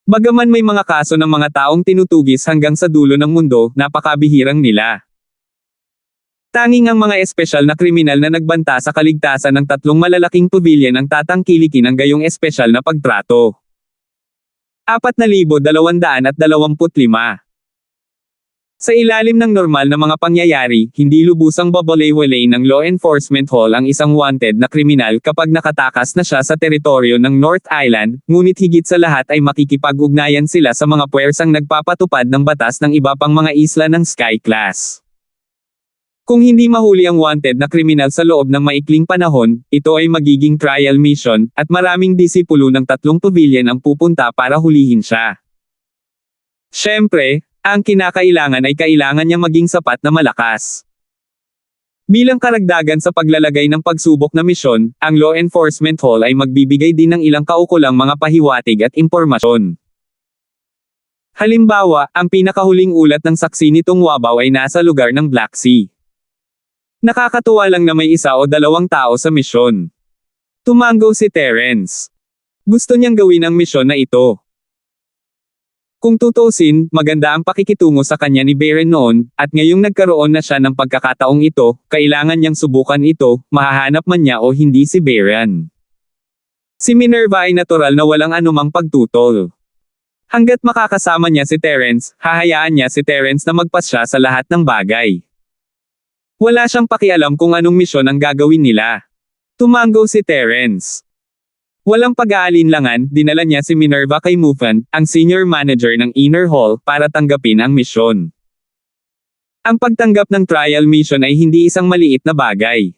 Bagaman may mga kaso ng mga taong tinutugis hanggang sa dulo ng mundo, napakabihirang nila. Tanging ang mga espesyal na kriminal na nagbanta sa kaligtasan ng tatlong malalaking pavilion ang tatangkilikin ng gayong espesyal na pagtrato. 4,225. Sa ilalim ng normal na mga pangyayari, hindi lubusang babalewalay ng Law Enforcement Hall ang isang wanted na kriminal kapag nakatakas na siya sa teritoryo ng North Island, ngunit higit sa lahat ay makikipag-ugnayan sila sa mga puwersang nagpapatupad ng batas ng iba pang mga isla ng Sky Class. Kung hindi mahuli ang wanted na kriminal sa loob ng maikling panahon, ito ay magiging trial mission, at maraming disipulo ng tatlong pavilion ang pupunta para hulihin siya. Siyempre, ang kinakailangan ay kailangan niya maging sapat na malakas. Bilang karagdagan sa paglalagay ng pagsubok na misyon, ang Law Enforcement Hall ay magbibigay din ng ilang kaukulang mga pahiwatig at impormasyon. Halimbawa, ang pinakahuling ulat ng saksi nitong Wabao ay nasa lugar ng Black Sea. Nakakatuwa lang na may isa o dalawang tao sa misyon. Tumango si Terence. Gusto niyang gawin ang misyon na ito. Kung tutuusin, maganda ang pakikitungo sa kanya ni Baron noon, at ngayong nagkaroon na siya ng pagkakataong ito, kailangan niyang subukan ito, mahahanap man niya o hindi si Baron. Si Minerva ay natural na walang anumang pagtutol. Hanggat makakasama niya si Terence, hahayaan niya si Terence na magpasya sa lahat ng bagay. Wala siyang pakialam kung anong misyon ang gagawin nila. Tumango si Terence. Walang pag-aalinlangan, dinala niya si Minerva kay Mufan, ang senior manager ng Inner Hall, para tanggapin ang misyon. Ang pagtanggap ng trial mission ay hindi isang maliit na bagay.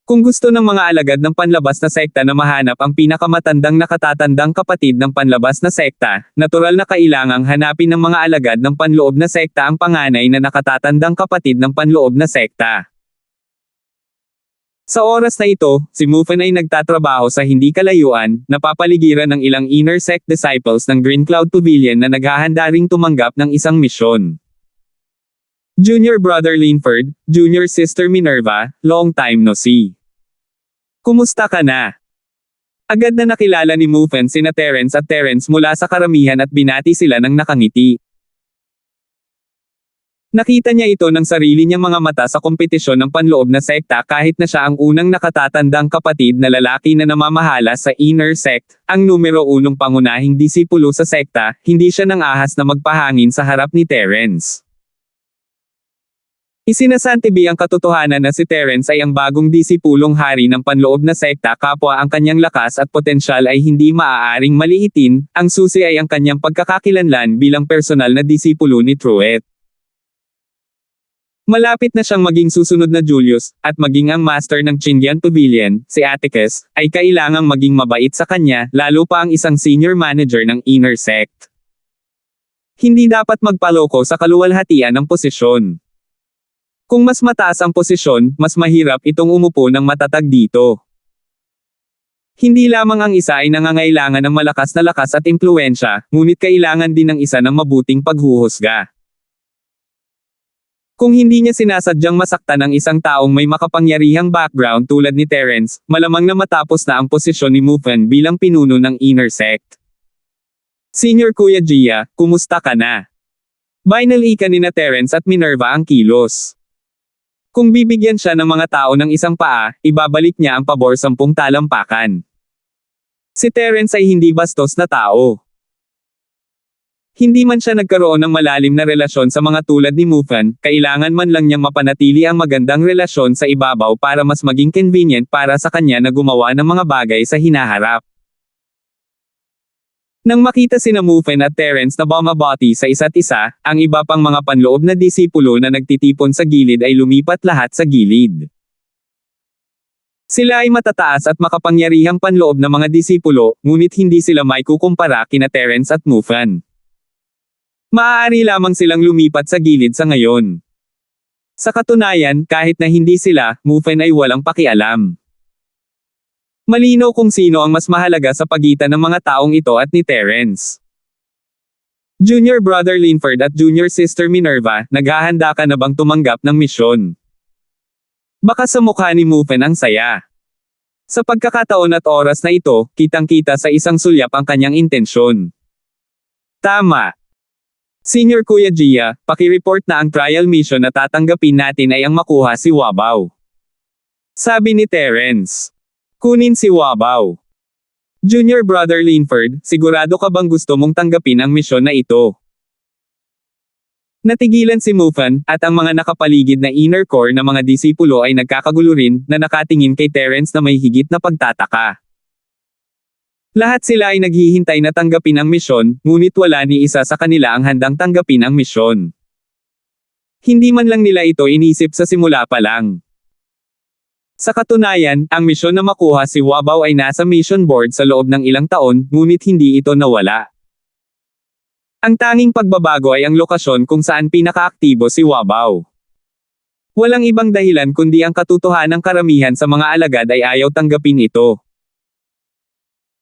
Kung gusto ng mga alagad ng panlabas na sekta na mahanap ang pinakamatandang nakatatandang kapatid ng panlabas na sekta, natural na kailangang hanapin ng mga alagad ng panloob na sekta ang panganay na nakatatandang kapatid ng panloob na sekta. Sa oras na ito, si Mufan ay nagtatrabaho sa hindi kalayuan, napapaligiran ng ilang inner sect disciples ng Green Cloud Pavilion na naghahanda ring tumanggap ng isang misyon. Junior Brother Linford, Junior Sister Minerva, long time no see. Kumusta ka na? Agad na nakilala ni Mufan sina Terence at Terence mula sa karamihan at binati sila ng nakangiti. Nakita niya ito ng sarili niyang mga mata sa kompetisyon ng panloob na sekta kahit na siya ang unang nakatatandang kapatid na lalaki na namamahala sa inner sect, ang numero 1 pangunahing disipulo sa sekta, hindi siya nang ahas na magpahangin sa harap ni Terence. Isinasantibi ang katotohanan na si Terence ay ang bagong disipulong hari ng panloob na sekta kapwa ang kanyang lakas at potensyal ay hindi maaaring maliitin, ang susi ay ang kanyang pagkakakilanlan bilang personal na disipulo ni Truett. Malapit na siyang maging susunod na Julius, at maging ang master ng Chindian Pavilion, si Atticus, ay kailangang maging mabait sa kanya, lalo pa ang isang senior manager ng inner sect. Hindi dapat magpaloko sa kaluwalhatian ng posisyon. Kung mas mataas ang posisyon, mas mahirap itong umupo ng matatag dito. Hindi lamang ang isa ay nangangailangan ng malakas na lakas at impluwensya, ngunit kailangan din ng isa ng mabuting paghuhusga. Kung hindi niya sinasadyang masaktan ang isang taong may makapangyarihang background tulad ni Terence, malamang na matapos na ang posisyon ni Mufan bilang pinuno ng inner sect. Senior Kuya Gia, kumusta ka na? Binalikan ni na Terence at Minerva ang kilos. Kung bibigyan siya ng mga tao ng isang paa, ibabalik niya ang pabor 10 talampakan. Si Terence ay hindi bastos na tao. Hindi man siya nagkaroon ng malalim na relasyon sa mga tulad ni Mufan, kailangan man lang niyang mapanatili ang magandang relasyon sa ibabaw para mas maging convenient para sa kanya na gumawa ng mga bagay sa hinaharap. Nang makita sina Mufan at Terence na bumabati sa isa't isa, ang iba pang mga panloob na disipulo na nagtitipon sa gilid ay lumipat lahat sa gilid. Sila ay matataas at makapangyarihang panloob na mga disipulo, ngunit hindi sila may kukumpara kina Terence at Mufan. Maaari lamang silang lumipat sa gilid sa ngayon. Sa katunayan, kahit na hindi sila, Mufan ay walang pakialam. Malinaw kung sino ang mas mahalaga sa pagitan ng mga taong ito at ni Terence. Junior Brother Linford at Junior Sister Minerva, naghahanda ka na bang tumanggap ng misyon? Baka sa mukha ni Mufan ang saya. Sa pagkakataon at oras na ito, kitang-kita sa isang sulyap ang kanyang intensyon. Tama. Senior Kuya Gia, paki-report na ang trial mission na tatanggapin natin ay ang makuha si Wabaw. Sabi ni Terence. Kunin si Wabaw. Junior Brother Linford, sigurado ka bang gusto mong tanggapin ang misyon na ito? Natigilan si Mufan, at ang mga nakapaligid na inner core na mga disipulo ay nagkakagulo rin, na nakatingin kay Terence na may higit na pagtataka. Lahat sila ay naghihintay na tanggapin ang misyon, ngunit wala ni isa sa kanila ang handang tanggapin ang misyon. Hindi man lang nila ito inisip sa simula pa lang. Sa katunayan, ang misyon na makuha si Wabaw ay nasa mission board sa loob ng ilang taon, ngunit hindi ito nawala. Ang tanging pagbabago ay ang lokasyon kung saan pinakaaktibo si Wabaw. Walang ibang dahilan kundi ang katotohanang karamihan sa mga alagad ay ayaw tanggapin ito.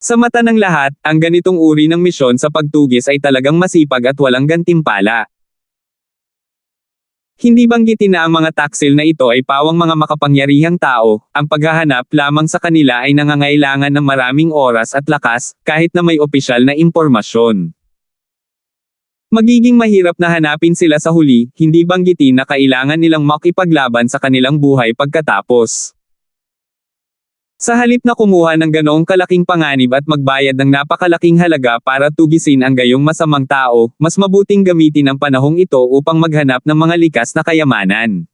Sa mata ng lahat, ang ganitong uri ng misyon sa pagtugis ay talagang masipag at walang gantimpala. Hindi banggitin na ang mga taksil na ito ay pawang mga makapangyarihang tao, ang paghahanap lamang sa kanila ay nangangailangan ng maraming oras at lakas, kahit na may opisyal na impormasyon. Magiging mahirap na hanapin sila sa huli, hindi banggitin na kailangan nilang makipaglaban sa kanilang buhay pagkatapos. Sa halip na kumuha ng ganoong kalaking panganib at magbayad ng napakalaking halaga para tugisin ang gayong masamang tao, mas mabuting gamitin ang panahong ito upang maghanap ng mga likas na kayamanan.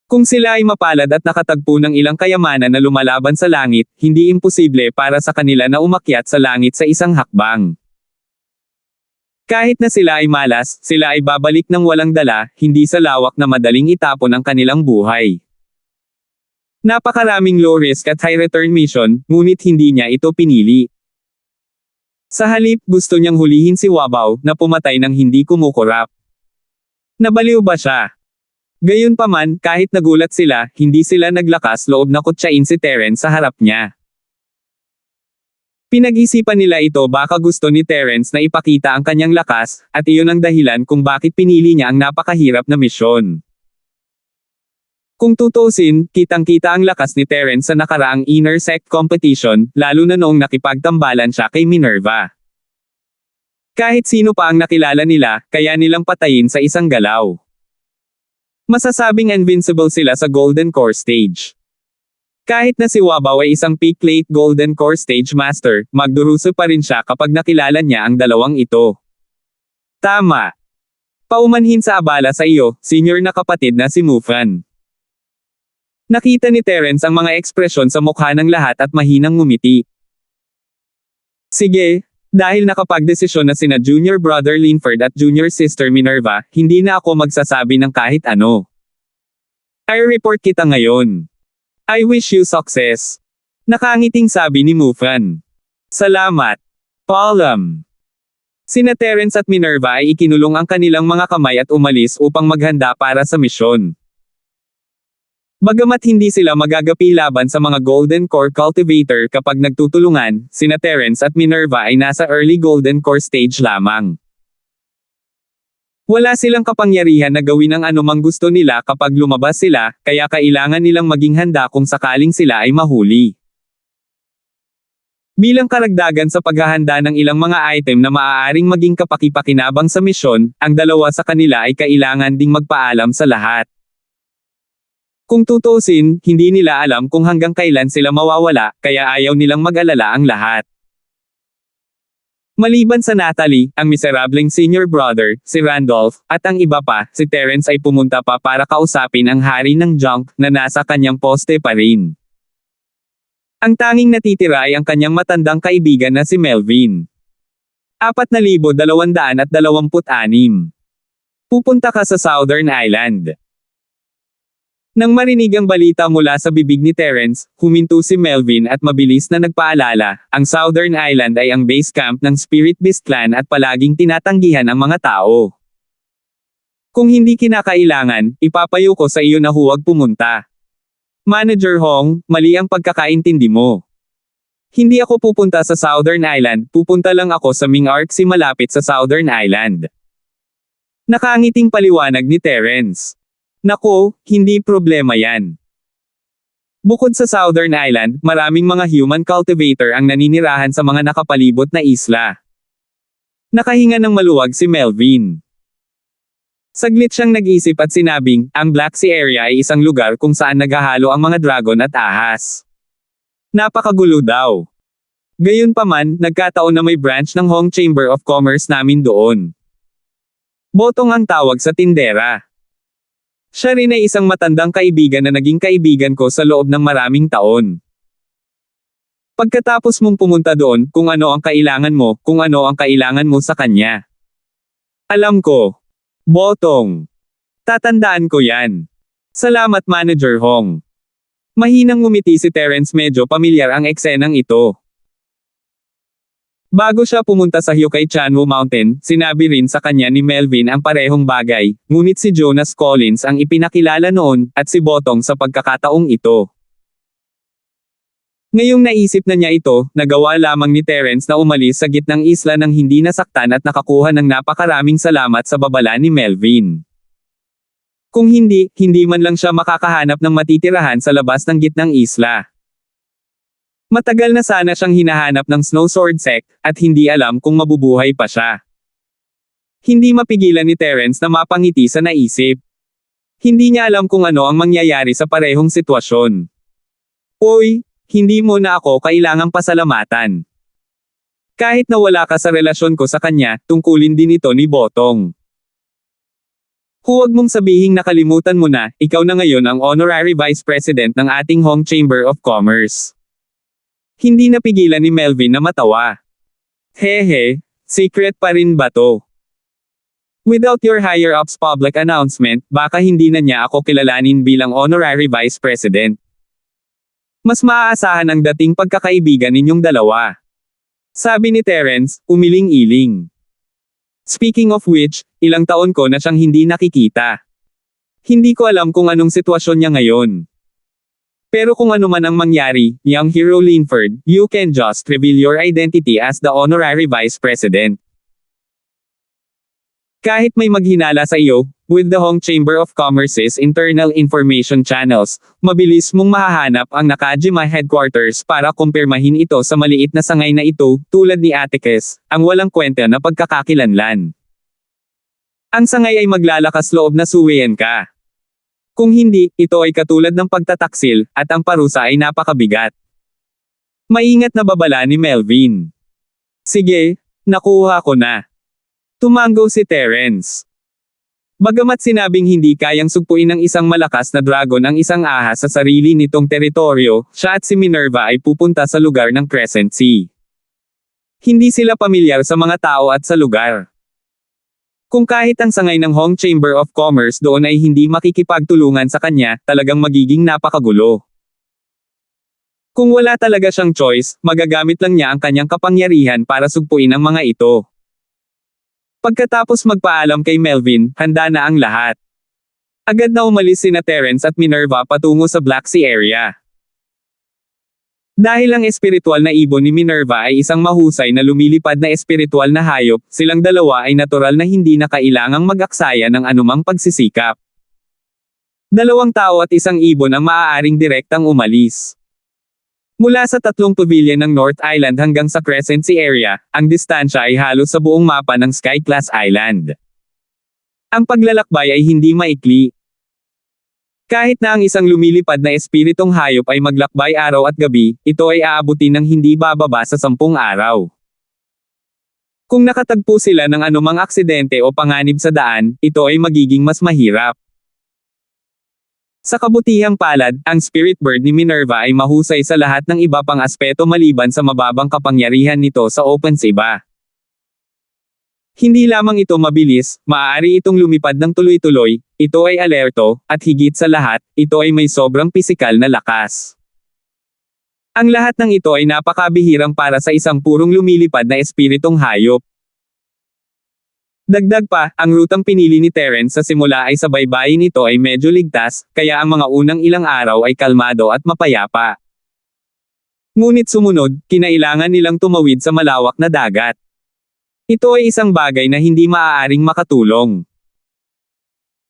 Kung sila ay mapalad at nakatagpo ng ilang kayamanan na lumalaban sa langit, hindi imposible para sa kanila na umakyat sa langit sa isang hakbang. Kahit na sila ay malas, sila ay babalik ng walang dala, hindi sa lawak na madaling itapon ang kanilang buhay. Napakaraming low risk at high return mission, ngunit hindi niya ito pinili. Sa halip, gusto niyang hulihin si Wabaw, na pumatay ng hindi kumukurap. Nabaliw ba siya? Gayunpaman, kahit nagulat sila, hindi sila naglakas loob na kutsain si Terence sa harap niya. Pinag-isipan nila ito baka gusto ni Terence na ipakita ang kanyang lakas, at iyon ang dahilan kung bakit pinili niya ang napakahirap na misyon. Kung tutuusin, kitang-kita ang lakas ni Terence sa nakaraang inner sect competition, lalo na noong nakipagtambalan siya kay Minerva. Kahit sino pa ang nakilala nila, kaya nilang patayin sa isang galaw. Masasabing invincible sila sa Golden Core Stage. Kahit na si Wabaw ay isang peak late Golden Core Stage Master, magduruso pa rin siya kapag nakilala niya ang dalawang ito. Tama. Paumanhin sa abala sa iyo, senior na kapatid na si Mufan. Nakita ni Terence ang mga ekspresyon sa mukha ng lahat at mahinang ngumiti. Sige, dahil nakapagdesisyon na sina Junior Brother Linford at Junior Sister Minerva, hindi na ako magsasabi ng kahit ano. I-report kita ngayon. I wish you success. Nakangiting sabi ni Mufan. Salamat. Paalam. Sina Terence at Minerva ay ikinulong ang kanilang mga kamay at umalis upang maghanda para sa misyon. Bagamat hindi sila magagapi laban sa mga Golden Core Cultivator kapag nagtutulungan, sina Terence at Minerva ay nasa early Golden Core stage lamang. Wala silang kapangyarihan na gawin ang anumang gusto nila kapag lumabas sila, kaya kailangan nilang maging handa kung sakaling sila ay mahuli. Bilang karagdagan sa paghahanda ng ilang mga item na maaaring maging kapaki-pakinabang sa misyon, ang dalawa sa kanila ay kailangan ding magpaalam sa lahat. Kung tutuusin, hindi nila alam kung hanggang kailan sila mawawala, kaya ayaw nilang mag-alala ang lahat. Maliban sa Natalie, ang miserableng senior brother, si Randolph, at ang iba pa, si Terence ay pumunta pa para kausapin ang hari ng junk, na nasa kanyang poste pa rin. Ang tanging natitira ay ang kanyang matandang kaibigan na si Melvin. 4,226. Pupunta ka sa Southern Island. Nang marinig ang balita mula sa bibig ni Terence, huminto si Melvin at mabilis na nagpaalala, ang Southern Island ay ang base camp ng Spirit Beast Clan at palaging tinatanggihan ang mga tao. Kung hindi kinakailangan, ipapayo ko sa iyo na huwag pumunta. Manager Hong, mali ang pagkakaintindi mo. Hindi ako pupunta sa Southern Island, pupunta lang ako sa Ming Arc malapit sa Southern Island. Nakangiting paliwanag ni Terence. Nako, hindi problema yan. Bukod sa Southern Island, maraming mga human cultivator ang naninirahan sa mga nakapalibot na isla. Nakahinga ng maluwag si Melvin. Saglit siyang nag-isip at sinabing, ang Black Sea area ay isang lugar kung saan naghahalo ang mga dragon at ahas. Napakagulo daw. Gayunpaman, nagkataon na may branch ng Hong Chamber of Commerce namin doon. Botong ang tawag sa tindera. Siya rin ay isang matandang kaibigan na naging kaibigan ko sa loob ng maraming taon. Pagkatapos mong pumunta doon, kung ano ang kailangan mo sa kanya. Alam ko. Botong. Tatandaan ko yan. Salamat Manager Hong. Mahinang ngumiti si Terence, medyo pamilyar ang eksenang ito. Bago siya pumunta sa Hyukay Chanwu Mountain, sinabi rin sa kanya ni Melvin ang parehong bagay, ngunit si Jonas Collins ang ipinakilala noon, at si Botong sa pagkakataong ito. Ngayong naisip na niya ito, nagawa lamang ni Terence na umalis sa gitnang isla nang hindi nasaktan at nakakuha ng napakaraming salamat sa babala ni Melvin. Kung hindi man lang siya makakahanap ng matitirahan sa labas ng gitnang isla. Matagal na sana siyang hinahanap ng Snow Sword Sect, at hindi alam kung mabubuhay pa siya. Hindi mapigilan ni Terence na mapangiti sa naisip. Hindi niya alam kung ano ang mangyayari sa parehong sitwasyon. Oy, hindi mo na ako kailangang pasalamatan. Kahit na wala ka sa relasyon ko sa kanya, tungkulin din ito ni Botong. Huwag mong sabihing nakalimutan mo na, ikaw na ngayon ang Honorary Vice President ng ating Hong Chamber of Commerce. Hindi napigilan ni Melvin na matawa. Hehe, secret pa rin ba to? Without your higher-ups public announcement, baka hindi na niya ako kilalanin bilang Honorary Vice President. Mas maaasahan ang dating pagkakaibigan ninyong dalawa. Sabi ni Terence, umiling-iling. Speaking of which, ilang taon ko na siyang hindi nakikita. Hindi ko alam kung anong sitwasyon niya ngayon. Pero kung ano man ang mangyari, young hero Linford, you can just reveal your identity as the Honorary Vice President. Kahit may maghinala sa iyo, with the Hong Chamber of Commerce's internal information channels, mabilis mong mahahanap ang Nakajima headquarters para kumpirmahin ito sa maliit na sangay na ito, tulad ni Atticus, ang walang kwenta na pagkakakilanlan. Ang sangay ay maglalakas loob na suwayan ka. Kung hindi, ito ay katulad ng pagtataksil, at ang parusa ay napakabigat. Maingat na babala ni Melvin. Sige, nakuha ko na. Tumango si Terence. Bagamat sinabing hindi kayang sugpuin ng isang malakas na dragon ang isang ahas sa sarili nitong teritoryo, siya at si Minerva ay pupunta sa lugar ng Crescent Sea. Hindi sila pamilyar sa mga tao at sa lugar. Kung kahit ang sangay ng Hong Chamber of Commerce doon ay hindi makikipagtulungan sa kanya, talagang magiging napakagulo. Kung wala talaga siyang choice, magagamit lang niya ang kanyang kapangyarihan para sugpuin ang mga ito. Pagkatapos magpaalam kay Melvin, handa na ang lahat. Agad na umalis sina Terence at Minerva patungo sa Black Sea area. Dahil ang espiritual na ibon ni Minerva ay isang mahusay na lumilipad na espiritual na hayop, silang dalawa ay natural na hindi na kailangang mag-aksaya ng anumang pagsisikap. Dalawang tao at isang ibon ang maaaring direktang umalis. Mula sa tatlong pavilion ng North Island hanggang sa Crescent Sea area, ang distansya ay halos sa buong mapa ng Sky-class Island. Ang paglalakbay ay hindi maikli. Kahit na ang isang lumilipad na espiritong hayop ay maglakbay araw at gabi, ito ay aabutin ng hindi bababa sa 10 araw. Kung nakatagpo sila ng anumang aksidente o panganib sa daan, ito ay magiging mas mahirap. Sa kabutihang palad, ang spirit bird ni Minerva ay mahusay sa lahat ng iba pang aspeto maliban sa mababang kapangyarihan nito sa open sea. Hindi lamang ito mabilis, maaari itong lumipad ng tuloy-tuloy, ito ay alerto, at higit sa lahat, ito ay may sobrang pisikal na lakas. Ang lahat ng ito ay napakabihirang para sa isang purong lumilipad na espiritong hayop. Dagdag pa, ang rutang pinili ni Terence sa simula ay sa baybayin ito ay medyo ligtas, kaya ang mga unang ilang araw ay kalmado at mapayapa. Ngunit sumunod, kinailangan nilang tumawid sa malawak na dagat. Ito ay isang bagay na hindi maaaring makatulong.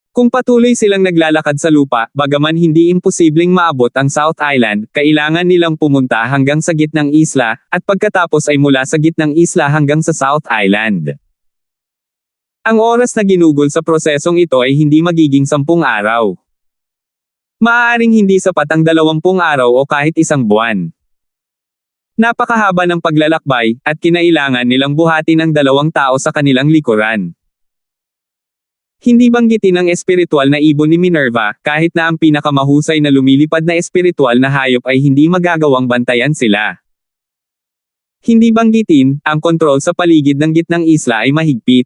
Kung patuloy silang naglalakad sa lupa, bagaman hindi imposibleng maabot ang South Island, kailangan nilang pumunta hanggang sa gitnang isla, at pagkatapos ay mula sa gitnang isla hanggang sa South Island. Ang oras na ginugol sa prosesong ito ay hindi magiging 10 araw. Maaaring hindi sapat ang 20 araw o kahit 1 buwan. Napakahaba ng paglalakbay, at kinailangan nilang buhatin ang 2 tao sa kanilang likuran. Hindi banggitin ang espiritual na ibon ni Minerva, kahit na ang pinakamahusay na lumilipad na espiritual na hayop ay hindi magagawang bantayan sila. Hindi banggitin, ang kontrol sa paligid ng gitnang isla ay mahigpit.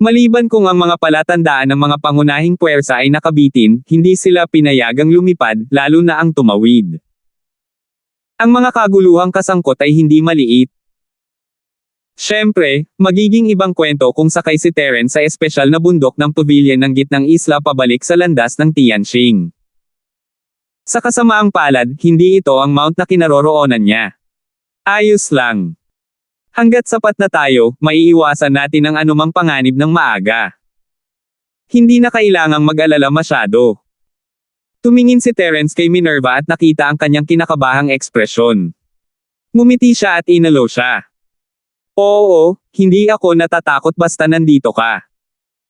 Maliban kung ang mga palatandaan ng mga pangunahing puwersa ay nakabitin, hindi sila pinayagang lumipad, lalo na ang tumawid. Ang mga kaguluhang kasangkot ay hindi maliit. Siyempre, magiging ibang kwento kung sakay si Terence sa espesyal na bundok ng pavilion ng gitnang isla pabalik sa landas ng Tianqing. Sa kasamaang palad, hindi ito ang mount na kinaroroonan niya. Ayos lang. Hanggat sapat na tayo, maiiwasan natin ang anumang panganib ng maaga. Hindi na kailangang mag-alala masyado. Tumingin si Terence kay Minerva at nakita ang kanyang kinakabahang ekspresyon. Ngumiti siya at inalo siya. Oo, hindi ako natatakot basta nandito ka.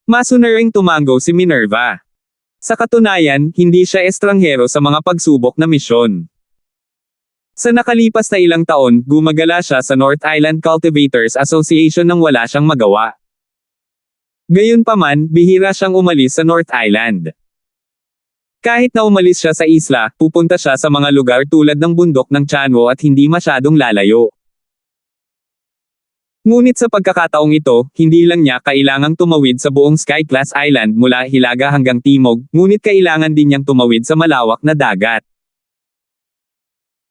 Masunuring tumango si Minerva. Sa katunayan, hindi siya estranghero sa mga pagsubok na misyon. Sa nakalipas na ilang taon, gumagala siya sa North Island Cultivators Association nang wala siyang magawa. Gayunpaman, bihira siyang umalis sa North Island. Kahit na umalis siya sa isla, pupunta siya sa mga lugar tulad ng bundok ng Chanwo at hindi masyadong lalayo. Ngunit sa pagkakataong ito, hindi lang niya kailangang tumawid sa buong Sky-class Island mula hilaga hanggang timog, ngunit kailangan din niyang tumawid sa malawak na dagat.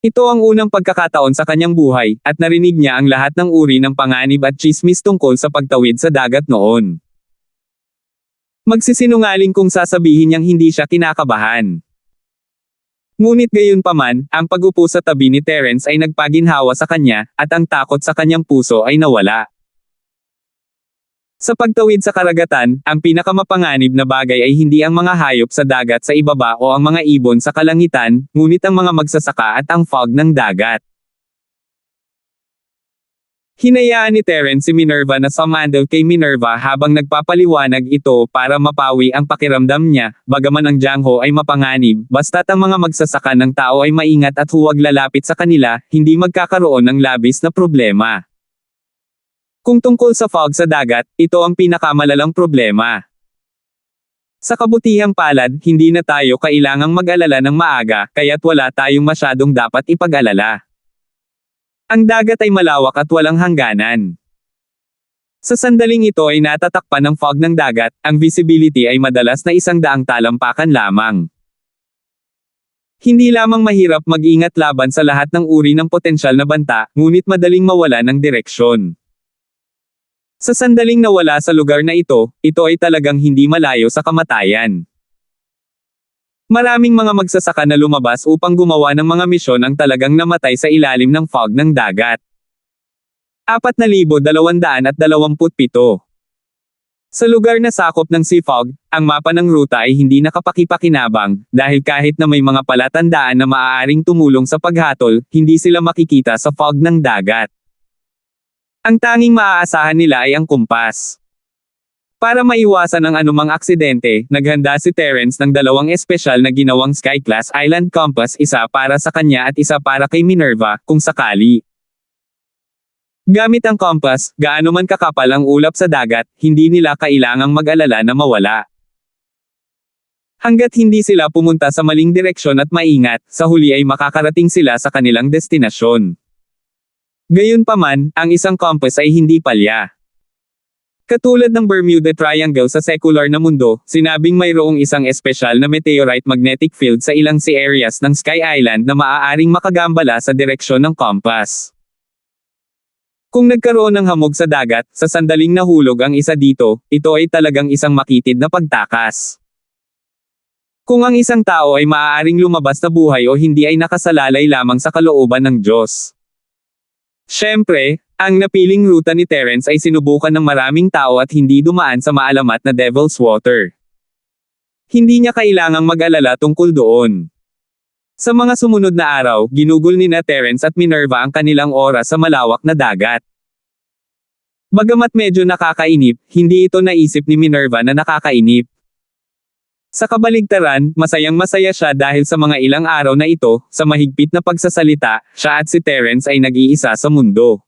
Ito ang unang pagkakataon sa kanyang buhay, at narinig niya ang lahat ng uri ng panganib at tsismis tungkol sa pagtawid sa dagat noon. Magsisinungaling kung sasabihin niyang hindi siya kinakabahan. Ngunit gayunpaman, ang pag-upo sa tabi ni Terence ay nagpaginhawa sa kanya, at ang takot sa kanyang puso ay nawala. Sa pagtawid sa karagatan, ang pinakamapanganib na bagay ay hindi ang mga hayop sa dagat sa ibaba o ang mga ibon sa kalangitan, ngunit ang mga magsasaka at ang fog ng dagat. Hinayaan ni Terence si Minerva na sumandal kay Minerva habang nagpapaliwanag ito para mapawi ang pakiramdam niya, bagaman ang Jiangho ay mapanganib, basta't ang mga magsasaka ng tao ay maingat at huwag lalapit sa kanila, hindi magkakaroon ng labis na problema. Kung tungkol sa fog sa dagat, ito ang pinakamalalang problema. Sa kabutihang palad, hindi na tayo kailangang mag-alala ng maaga, kaya't wala tayong masyadong dapat ipag-alala. Ang dagat ay malawak at walang hangganan. Sa sandaling ito ay natatakpan ng fog ng dagat, ang visibility ay madalas na 100 talampakan lamang. Hindi lamang mahirap mag-ingat laban sa lahat ng uri ng potensyal na banta, ngunit madaling mawala ng direksyon. Sa sandaling nawala sa lugar na ito ay talagang hindi malayo sa kamatayan. Maraming mga magsasaka na lumabas upang gumawa ng mga misyon ang talagang namatay sa ilalim ng fog ng dagat. 4,227. Sa lugar na sakop ng sea fog, ang mapa ng ruta ay hindi nakapakipakinabang, dahil kahit na may mga palatandaan na maaaring tumulong sa paghatol, hindi sila makikita sa fog ng dagat. Ang tanging maaasahan nila ay ang kumpas. Para maiwasan ang anumang aksidente, naghanda si Terence ng 2 espesyal na ginawang Sky-class Island Compass, isa para sa kanya at isa para kay Minerva, kung sakali. Gamit ang compass, gaano man kakapal ang ulap sa dagat, hindi nila kailangang mag-alala na mawala. Hanggat hindi sila pumunta sa maling direksyon at maingat, sa huli ay makakarating sila sa kanilang destinasyon. Gayunpaman, ang isang compass ay hindi palya. Katulad ng Bermuda Triangle sa secular na mundo, sinabing mayroong isang espesyal na meteorite magnetic field sa ilang sea areas ng Sky Island na maaaring makagambala sa direksyon ng compass. Kung nagkaroon ng hamog sa dagat, sa sandaling nahulog ang isa dito, ito ay talagang isang makitid na pagtakas. Kung ang isang tao ay maaaring lumabas na buhay o hindi ay nakasalalay lamang sa kalooban ng Diyos. Siyempre, ang napiling ruta ni Terence ay sinubukan ng maraming tao at hindi dumaan sa maalamat na Devil's Water. Hindi niya kailangang mag-alala tungkol doon. Sa mga sumunod na araw, ginugol ni Terence at Minerva ang kanilang oras sa malawak na dagat. Bagamat medyo nakakainip, hindi ito naisip ni Minerva na nakakainip. Sa kabaligtaran, masayang-masaya siya dahil sa mga ilang araw na ito, sa mahigpit na pagsasalita, siya at si Terence ay nag-iisa sa mundo.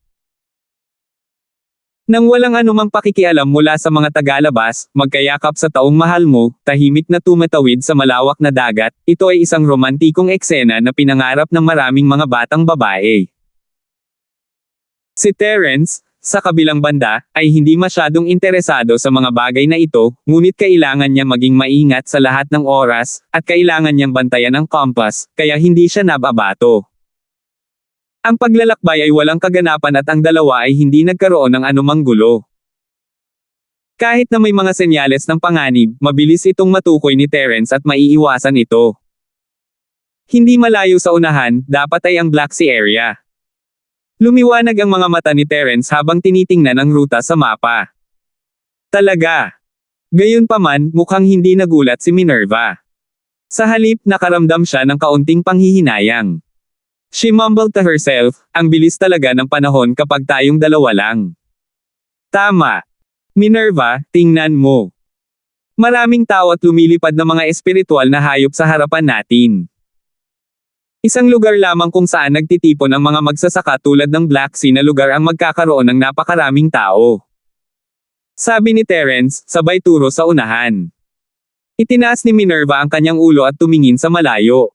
Nang walang anumang pakikialam mula sa mga tagalabas, magkayakap sa taong mahal mo, tahimik na tumatawid sa malawak na dagat, ito ay isang romantikong eksena na pinangarap ng maraming mga batang babae. Si Terence, sa kabilang banda, ay hindi masyadong interesado sa mga bagay na ito, ngunit kailangan niya maging maingat sa lahat ng oras, at kailangan niyang bantayan ang compass, kaya hindi siya nababato. Ang paglalakbay ay walang kaganapan at ang dalawa ay hindi nagkaroon ng anumang gulo. Kahit na may mga senyales ng panganib, mabilis itong matukoy ni Terence at maiiwasan ito. Hindi malayo sa unahan, dapat ay ang Black Sea area. Lumiwanag ang mga mata ni Terence habang tinitingnan ang ruta sa mapa. Talaga. Gayunpaman, mukhang hindi nagulat si Minerva. Sa halip, nakaramdam siya ng kaunting panghihinayang. She mumbled to herself, ang bilis talaga ng panahon kapag tayong dalawa lang. Tama. Minerva, tingnan mo. Maraming tao at lumilipad na mga espiritual na hayop sa harapan natin. Isang lugar lamang kung saan nagtitipon ang mga magsasaka tulad ng Black Sea na lugar ang magkakaroon ng napakaraming tao. Sabi ni Terence, sabay turo sa unahan. Itinaas ni Minerva ang kanyang ulo at tumingin sa malayo.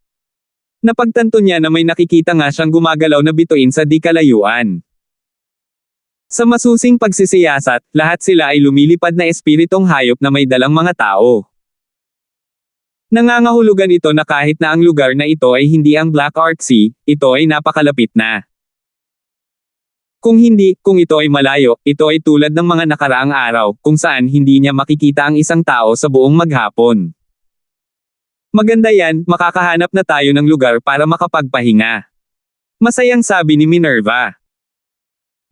Napagtanto niya na may nakikita nga siyang gumagalaw na bituin sa di kalayuan. Sa masusing pagsisiyasat, lahat sila ay lumilipad na espiritong hayop na may dalang mga tao. Nangangahulugan ito na kahit na ang lugar na ito ay hindi ang Black Ark Sea, ito ay napakalapit na. Kung ito ay malayo, ito ay tulad ng mga nakaraang araw, kung saan hindi niya makikita ang isang tao sa buong maghapon. Maganda yan, makakahanap na tayo ng lugar para makapagpahinga. Masayang sabi ni Minerva.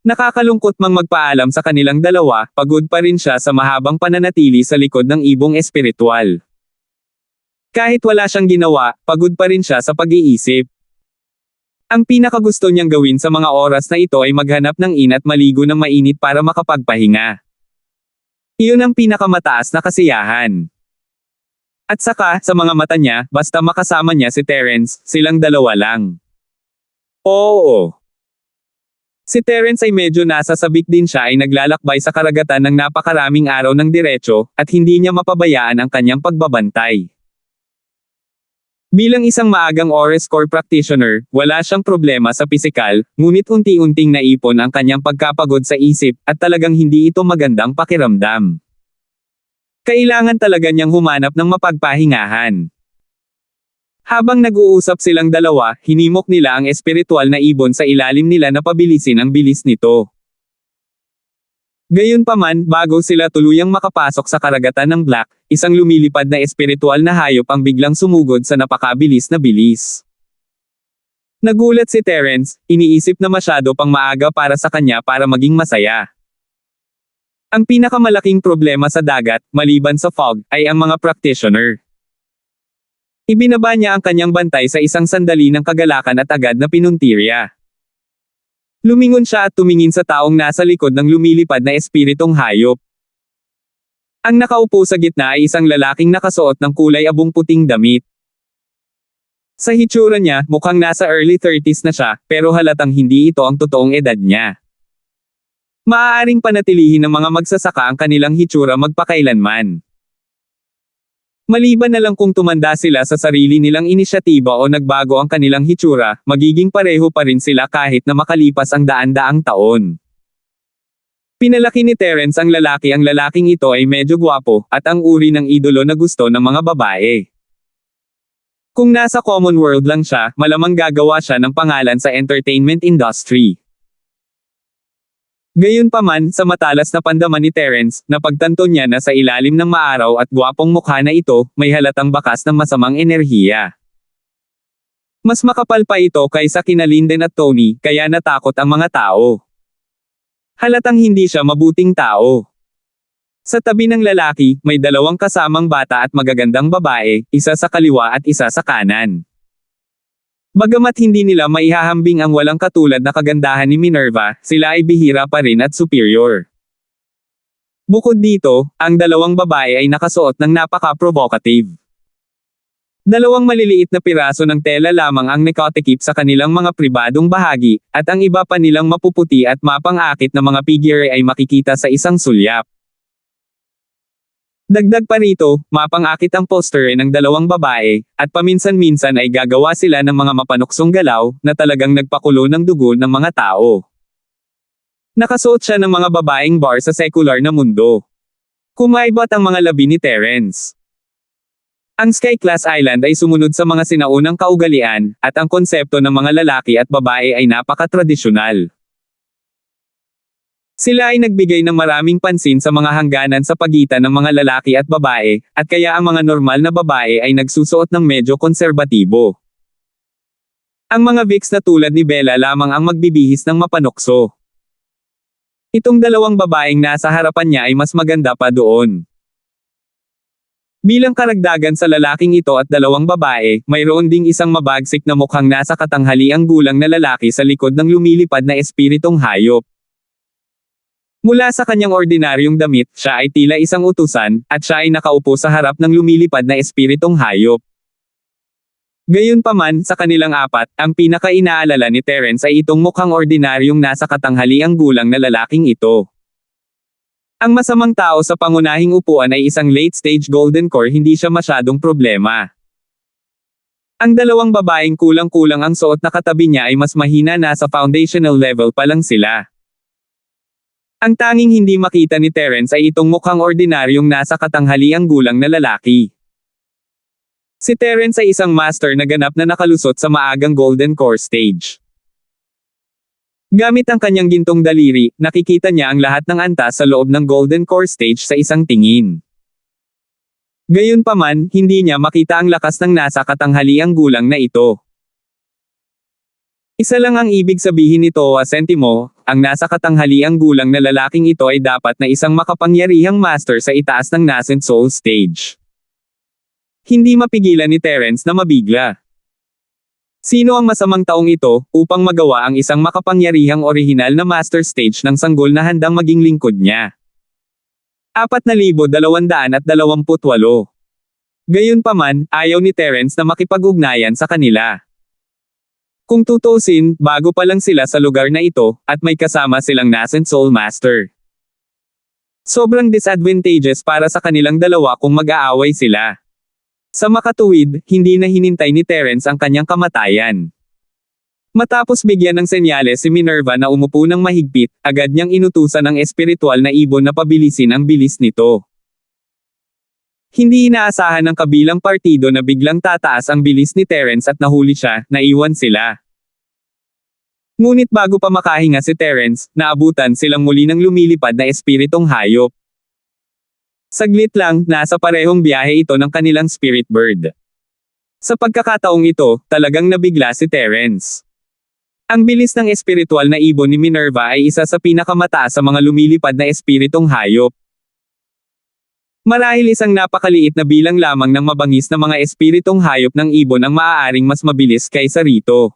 Nakakalungkot mang magpaalam sa kanilang dalawa, pagod pa rin siya sa mahabang pananatili sa likod ng ibong espiritual. Kahit wala siyang ginawa, pagod pa rin siya sa pag-iisip. Ang pinakagusto niyang gawin sa mga oras na ito ay maghanap ng at maligo ng mainit para makapagpahinga. Iyon ang pinakamataas na kasiyahan. At saka, sa mga mata niya, basta makasama niya si Terence, silang dalawa lang. Oo. Si Terence ay medyo nasa sabik din siya ay naglalakbay sa karagatan ng napakaraming araw ng diretso, at hindi niya mapabayaan ang kanyang pagbabantay. Bilang isang maagang Oris Core practitioner, wala siyang problema sa pisikal, ngunit unti-unting naipon ang kanyang pagkapagod sa isip, at talagang hindi ito magandang pakiramdam. Kailangan talaga niyang humanap ng mapagpahingahan. Habang nag-uusap silang dalawa, hinimok nila ang espiritual na ibon sa ilalim nila na pabilisin ang bilis nito. Gayunpaman, bago sila tuluyang makapasok sa karagatan ng Black, isang lumilipad na espiritual na hayop ang biglang sumugod sa napakabilis na bilis. Nagulat si Terence, iniisip na masyado pang maaga para sa kanya para maging masaya. Ang pinakamalaking problema sa dagat, maliban sa fog, ay ang mga practitioner. Ibinaba niya ang kanyang bantay sa isang sandali ng kagalakan at agad na pinuntirya. Lumingon siya at tumingin sa taong nasa likod ng lumilipad na espiritong hayop. Ang nakaupo sa gitna ay isang lalaking nakasuot ng kulay abong puting damit. Sa hitsura niya, mukhang nasa early 30s na siya, pero halatang hindi ito ang totoong edad niya. Maaaring panatilihin ng mga magsasaka ang kanilang hitsura magpakailanman. Maliban na lang kung tumanda sila sa sarili nilang inisyatiba o nagbago ang kanilang hitsura, magiging pareho pa rin sila kahit na makalipas ang daan-daang taon. Pinalaki ni Terence ang lalaking ito ay medyo gwapo, at ang uri ng idolo na gusto ng mga babae. Kung nasa common world lang siya, malamang gagawa siya ng pangalan sa entertainment industry. Gayunpaman, sa matalas na pandaman ni Terence, napagtanto niya na sa ilalim ng maaraw at gwapong mukha na ito, may halatang bakas ng masamang enerhiya. Mas makapal pa ito kaysa kina Linden at Tony, kaya natakot ang mga tao. Halatang hindi siya mabuting tao. Sa tabi ng lalaki, may dalawang kasamang bata at magagandang babae, isa sa kaliwa at isa sa kanan. Bagamat hindi nila maihahambing ang walang katulad na kagandahan ni Minerva, sila ay bihira pa rin at superior. Bukod dito, ang dalawang babae ay nakasuot ng napaka-provocative. Dalawang maliliit na piraso ng tela lamang ang nakatikip sa kanilang mga pribadong bahagi, at ang iba pa nilang mapuputi at mapang-akit na mga figure ay makikita sa isang sulyap. Dagdag pa rito, mapang-akit ang poster ng dalawang babae, at paminsan-minsan ay gagawa sila ng mga mapanuksong galaw, na talagang nagpakulo ng dugo ng mga tao. Nakasuot siya ng mga babaeng bar sa sekular na mundo. Kumaibat ang mga labi ni Terence. Ang Sky Class Island ay sumunod sa mga sinaunang kaugalian, at ang konsepto ng mga lalaki at babae ay napaka-tradisyonal. Sila ay nagbigay ng maraming pansin sa mga hangganan sa pagitan ng mga lalaki at babae, at kaya ang mga normal na babae ay nagsusuot ng medyo konserbatibo. Ang mga Vicks na tulad ni Bella lamang ang magbibihis ng mapanukso. Itong dalawang babaeng nasa harapan niya ay mas maganda pa doon. Bilang karagdagan sa lalaking ito at dalawang babae, mayroon ding isang mabagsik na mukhang nasa katanghaliang gulang na lalaki sa likod ng lumilipad na espiritong hayop. Mula sa kanyang ordinaryong damit, siya ay tila isang utusan, at siya ay nakaupo sa harap ng lumilipad na espiritong hayop. Gayunpaman, sa kanilang apat, ang pinaka-inaalala ni Terence ay itong mukhang ordinaryong nasa katanghaliang gulang na lalaking ito. Ang masamang tao sa pangunahing upuan ay isang late-stage golden core, hindi siya masyadong problema. Ang dalawang babaeng kulang-kulang ang suot na katabi niya ay mas mahina, nasa foundational level pa lang sila. Ang tanging hindi makita ni Terence ay itong mukhang ordinaryong nasa katanghaliang gulang na lalaki. Si Terence ay isang master na ganap na nakalusot sa maagang golden core stage. Gamit ang kanyang gintong daliri, nakikita niya ang lahat ng antas sa loob ng golden core stage sa isang tingin. Gayunpaman, hindi niya makita ang lakas ng nasa katanghaliang gulang na ito. Isa lang ang ibig sabihin nito, Sentimo, ang nasa katanghaliang gulang na lalaking ito ay dapat na isang makapangyarihang master sa itaas ng nascent soul stage. Hindi mapigilan ni Terence na mabigla. Sino ang masamang taong ito, upang magawa ang isang makapangyarihang orihinal na master stage ng sanggol na handang maging lingkod niya? 4,228. Gayunpaman, ayaw ni Terence na makipag-ugnayan sa kanila. Kung tutusin, bago pa lang sila sa lugar na ito, at may kasama silang nascent soul master. Sobrang disadvantageous para sa kanilang dalawa kung mag-aaway sila. Sa makatuwid, hindi na hinintay ni Terence ang kanyang kamatayan. Matapos bigyan ng senyales si Minerva na umupo ng mahigpit, agad niyang inutusan ang espiritual na ibon na pabilisin ang bilis nito. Hindi inaasahan ng kabilang partido na biglang tataas ang bilis ni Terence at nahuli siya, naiwan sila. Ngunit bago pa makahinga si Terence, naabutan silang muli ng lumilipad na espiritong hayop. Saglit lang, nasa parehong biyahe ito ng kanilang spirit bird. Sa pagkakataong ito, talagang nabigla si Terence. Ang bilis ng espiritual na ibon ni Minerva ay isa sa pinakamataas sa mga lumilipad na espiritong hayop. Marahil isang napakaliit na bilang lamang ng mabangis na mga espiritong hayop ng ibon ang maaaring mas mabilis kaysa rito.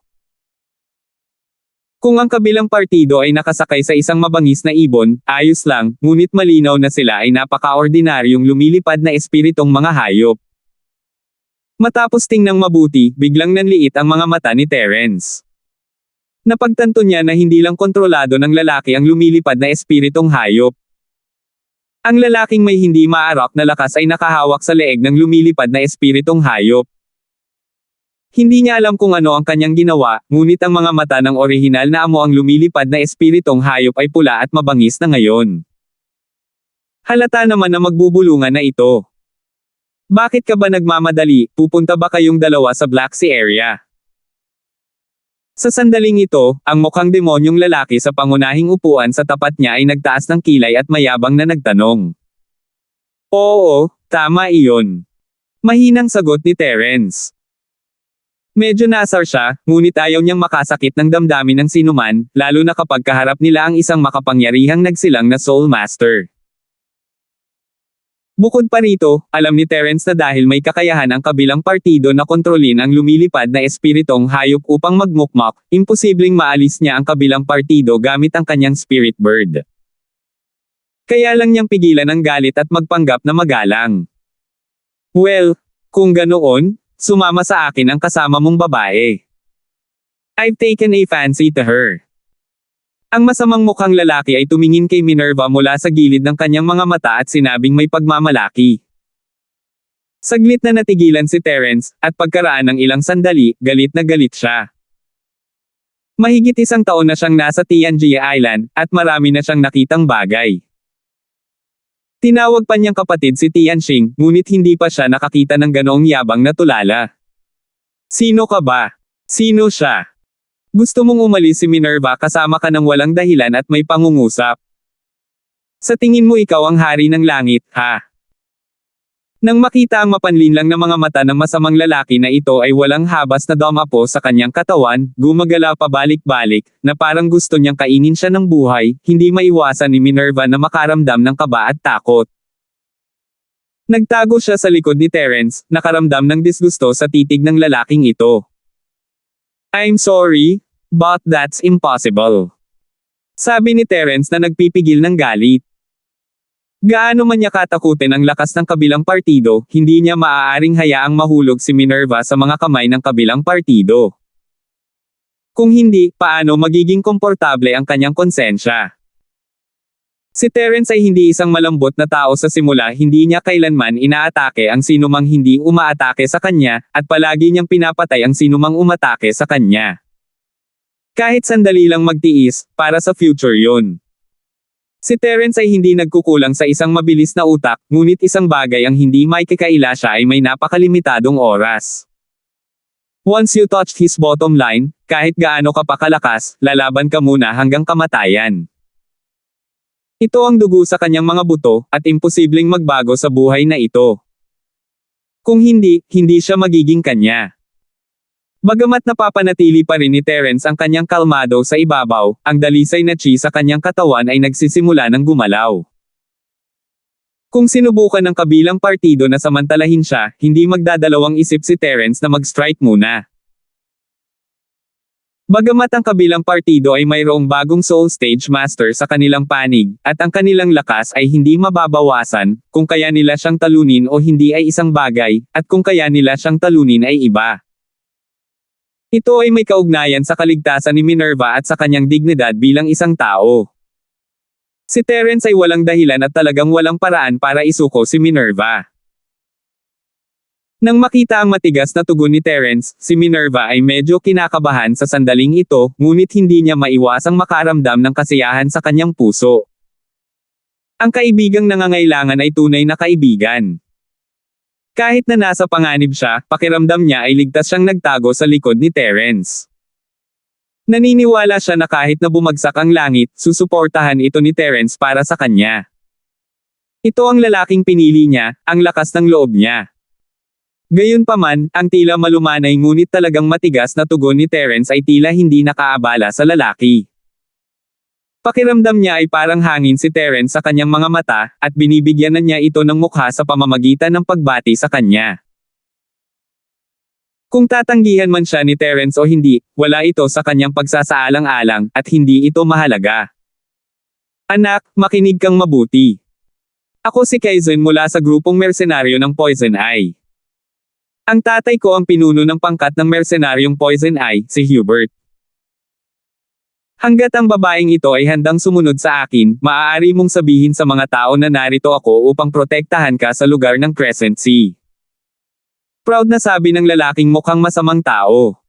Kung ang kabilang partido ay nakasakay sa isang mabangis na ibon, ayos lang, ngunit malinaw na sila ay napaka-ordinaryong lumilipad na espiritong mga hayop. Matapos tingnang mabuti, biglang nanliit ang mga mata ni Terence. Napagtanto niya na hindi lang kontrolado ng lalaki ang lumilipad na espiritong hayop. Ang lalaking may hindi maarak na lakas ay nakahawak sa leeg ng lumilipad na espiritong hayop. Hindi niya alam kung ano ang kanyang ginawa, ngunit ang mga mata ng orihinal na amo ang lumilipad na espiritong hayop ay pula at mabangis na ngayon. Halata naman na magbubulungan na ito. Bakit ka ba nagmamadali, pupunta ba kayong dalawa sa Black Sea area? Sa sandaling ito, ang mukhang demonyong lalaki sa pangunahing upuan sa tapat niya ay nagtaas ng kilay at mayabang na nagtanong. Oo, tama iyon. Mahinang sagot ni Terence. Medyo nasar siya, ngunit ayaw niyang makasakit ng damdamin ng sinuman, lalo na kapag kaharap nila ang isang makapangyarihang nagsilang na Soul Master. Bukod pa rito, alam ni Terence na dahil may kakayahan ang kabilang partido na kontrolin ang lumilipad na espiritong hayop upang magmukmak, imposibleng maalis niya ang kabilang partido gamit ang kanyang spirit bird. Kaya lang niyang pigilan ang galit at magpanggap na magalang. Well, kung ganoon, sumama sa akin ang kasama mong babae. I've taken a fancy to her. Ang masamang mukhang lalaki ay tumingin kay Minerva mula sa gilid ng kanyang mga mata at sinabing may pagmamalaki. Saglit na natigilan si Terence, at pagkaraan ng ilang sandali, galit na galit siya. Mahigit 1 taon na siyang nasa Tianjia Island, at marami na siyang nakitang bagay. Tinawag pa niyang kapatid si Tianxing, ngunit hindi pa siya nakakita ng ganoong yabang na tulala. Sino ka ba? Sino siya? Gusto mong umalis si Minerva kasama ka ng walang dahilan at may pangungusap. Sa tingin mo ikaw ang hari ng langit, ha? Nang makita ang mapanlinlang na mga mata ng masamang lalaki na ito ay walang habas na damapo sa kanyang katawan, gumagala pabalik-balik, na parang gusto niyang kainin siya ng buhay, hindi maiwasan ni Minerva na makaramdam ng kaba at takot. Nagtago siya sa likod ni Terence, nakaramdam ng disgusto sa titig ng lalaking ito. I'm sorry, but that's impossible. Sabi ni Terence na nagpipigil ng galit. Gaano man niya katakutin ang lakas ng kabilang partido, hindi niya maaaring hayaang mahulog si Minerva sa mga kamay ng kabilang partido. Kung hindi, paano magiging komportable ang kanyang konsensya? Si Terence ay hindi isang malambot na tao sa simula, hindi niya kailanman inaatake ang sinumang hindi umaatake sa kanya, at palagi niyang pinapatay ang sinumang umatake sa kanya. Kahit sandali lang magtiis, para sa future yun. Si Terence ay hindi nagkukulang sa isang mabilis na utak, ngunit isang bagay ang hindi maikakaila siya ay may napakalimitadong oras. Once you touched his bottom line, kahit gaano ka pa kalakas, lalaban ka muna hanggang kamatayan. Ito ang dugo sa kanyang mga buto, at imposibleng magbago sa buhay na ito. Kung hindi, hindi siya magiging kanya. Bagamat napapanatili pa rin ni Terence ang kanyang kalmado sa ibabaw, ang dalisay na chi sa kanyang katawan ay nagsisimula ng gumalaw. Kung sinubukan ng kabilang partido na samantalahin siya, hindi magdadalawang isip si Terence na mag-strike muna. Bagamat ang kabilang partido ay mayroong bagong Soul Stage Master sa kanilang panig, at ang kanilang lakas ay hindi mababawasan, kung kaya nila siyang talunin o hindi ay isang bagay, at kung kaya nila siyang talunin ay iba. Ito ay may kaugnayan sa kaligtasan ni Minerva at sa kanyang dignidad bilang isang tao. Si Terence ay walang dahilan at talagang walang paraan para isuko si Minerva. Nang makita ang matigas na tugon ni Terence, si Minerva ay medyo kinakabahan sa sandaling ito, ngunit hindi niya maiwasang makaramdam ng kasiyahan sa kanyang puso. Ang kaibigang nangangailangan ay tunay na kaibigan. Kahit na nasa panganib siya, pakiramdam niya ay ligtas siyang nagtago sa likod ni Terence. Naniniwala siya na kahit na bumagsak ang langit, susuportahan ito ni Terence para sa kanya. Ito ang lalaking pinili niya, ang lakas ng loob niya. Gayunpaman, ang tila malumanay ngunit talagang matigas na tugon ni Terence ay tila hindi nakaabala sa lalaki. Pakiramdam niya ay parang hangin si Terence sa kanyang mga mata, at binibigyan na niya ito ng mukha sa pamamagitan ng pagbati sa kanya. Kung tatanggihan man siya ni Terence o hindi, wala ito sa kanyang pagsasaalang-alang, at hindi ito mahalaga. Anak, makinig kang mabuti. Ako si Kaizen mula sa grupong mersenaryo ng Poison Eye. Ang tatay ko ang pinuno ng pangkat ng mersenaryong Poison Eye, si Hubert. Hanggat ang babaeng ito ay handang sumunod sa akin, maaari mong sabihin sa mga tao na narito ako upang protektahan ka sa lugar ng Crescent Sea. Proud na sabi ng lalaking mukhang masamang tao.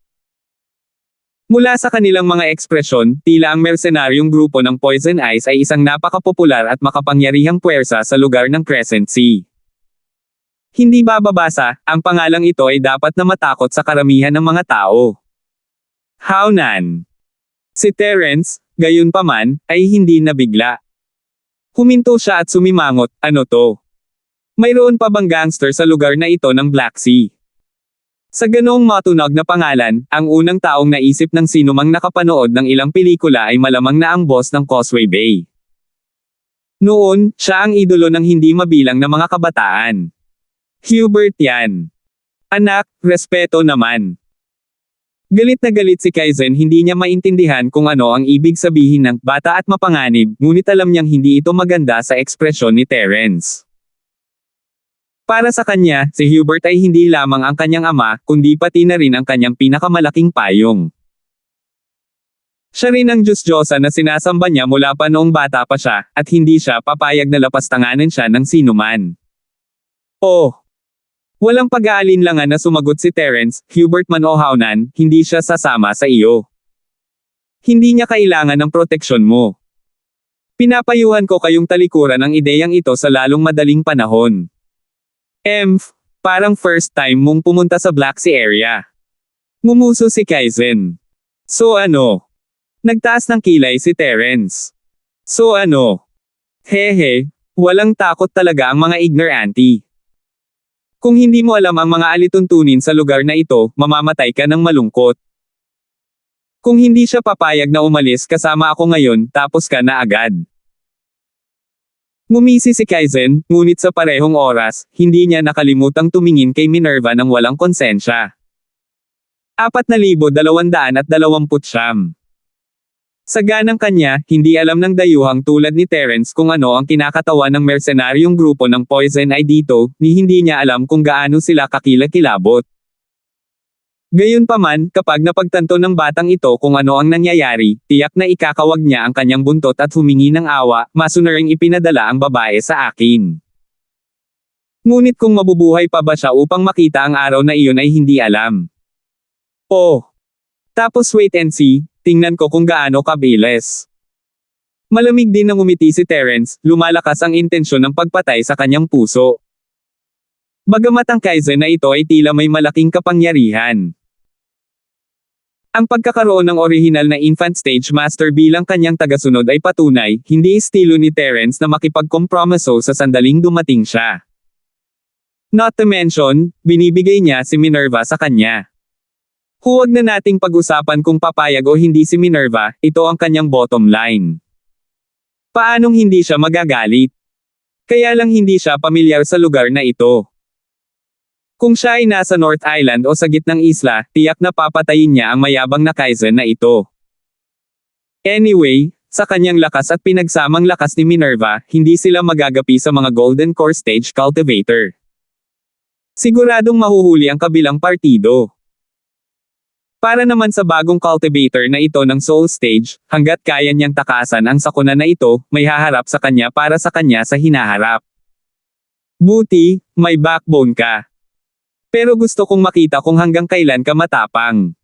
Mula sa kanilang mga ekspresyon, tila ang mersenaryong grupo ng Poison Eyes ay isang napakapopular at makapangyarihang puwersa sa lugar ng Crescent Sea. Hindi bababasa, ang pangalang ito ay dapat na matakot sa karamihan ng mga tao. Hownan. Si Terence, gayunpaman, ay hindi nabigla. Huminto siya at sumimangot, ano to? Mayroon pa bang gangster sa lugar na ito ng Black Sea? Sa ganoong matunog na pangalan, ang unang taong naisip ng sinumang nakapanood ng ilang pelikula ay malamang na ang boss ng Causeway Bay. Noon, siya ang idolo ng hindi mabilang na mga kabataan. Hubert yan. Anak, respeto naman. Galit na galit si Kaizen, hindi niya maintindihan kung ano ang ibig sabihin ng bata at mapanganib, ngunit alam niyang hindi ito maganda sa ekspresyon ni Terence. Para sa kanya, si Hubert ay hindi lamang ang kanyang ama, kundi pati na rin ang kanyang pinakamalaking payong. Siya rin ang Diyos-Diyosa na sinasamba niya mula pa noong bata pa siya, at hindi siya papayag na lapastanganan siya ng sinuman. Oh! Walang pag-aalinlangan na sumagot si Terence, Hubert man o Hownan, hindi siya sasama sa iyo. Hindi niya kailangan ng proteksyon mo. Pinapayuhan ko kayong talikuran ang ideyang ito sa lalong madaling panahon. Parang first time mong pumunta sa Black Sea area. Ngumuso si Kaizen. So ano? Nagtaas ng kilay si Terence. So ano? Hehe, walang takot talaga ang mga ignorante. Kung hindi mo alam ang mga alituntunin sa lugar na ito, mamamatay ka ng malungkot. Kung hindi siya papayag na umalis kasama ako ngayon, tapos ka na agad. Ngumisi si Kaizen, ngunit sa parehong oras, hindi niya nakalimutang tumingin kay Minerva ng walang konsensya. 4,229. Sa ganang kanya, hindi alam ng dayuhang tulad ni Terence kung ano ang kinakatawan ng mersenaryong grupo ng Poison ay dito, ni hindi niya alam kung gaano sila kakilakilabot. Gayunpaman, kapag napagtanto ng batang ito kung ano ang nangyayari, tiyak na ikakawag niya ang kanyang buntot at humingi ng awa, masunaring ipinadala ang babae sa akin. Ngunit kung mabubuhay pa ba siya upang makita ang araw na iyon ay hindi alam. Oh! Tapos wait and see, tingnan ko kung gaano kabilis. Malamig din nang umiti si Terence, lumalakas ang intensyon ng pagpatay sa kanyang puso. Bagamat ang Kaizen na ito ay tila may malaking kapangyarihan. Ang pagkakaroon ng orihinal na Infant Stage Master bilang kanyang tagasunod ay patunay, hindi estilo ni Terence na makipagkompromiso sa sandaling dumating siya. Not to mention, binibigay niya si Minerva sa kanya. Huwag na nating pag-usapan kung papayag o hindi si Minerva, ito ang kanyang bottom line. Paanong hindi siya magagalit? Kaya lang hindi siya pamilyar sa lugar na ito. Kung siya ay nasa North Island o sa gitnang isla, tiyak na papatayin niya ang mayabang na Kaizen na ito. Anyway, sa kanyang lakas at pinagsamang lakas ni Minerva, hindi sila magagapi sa mga Golden Core Stage Cultivator. Siguradong mahuhuli ang kabilang partido. Para naman sa bagong cultivator na ito ng Soul Stage, hanggat kaya niyang takasan ang sakuna na ito, may haharap sa kanya para sa kanya sa hinaharap. Buti, may backbone ka. Pero gusto kong makita kung hanggang kailan ka matapang.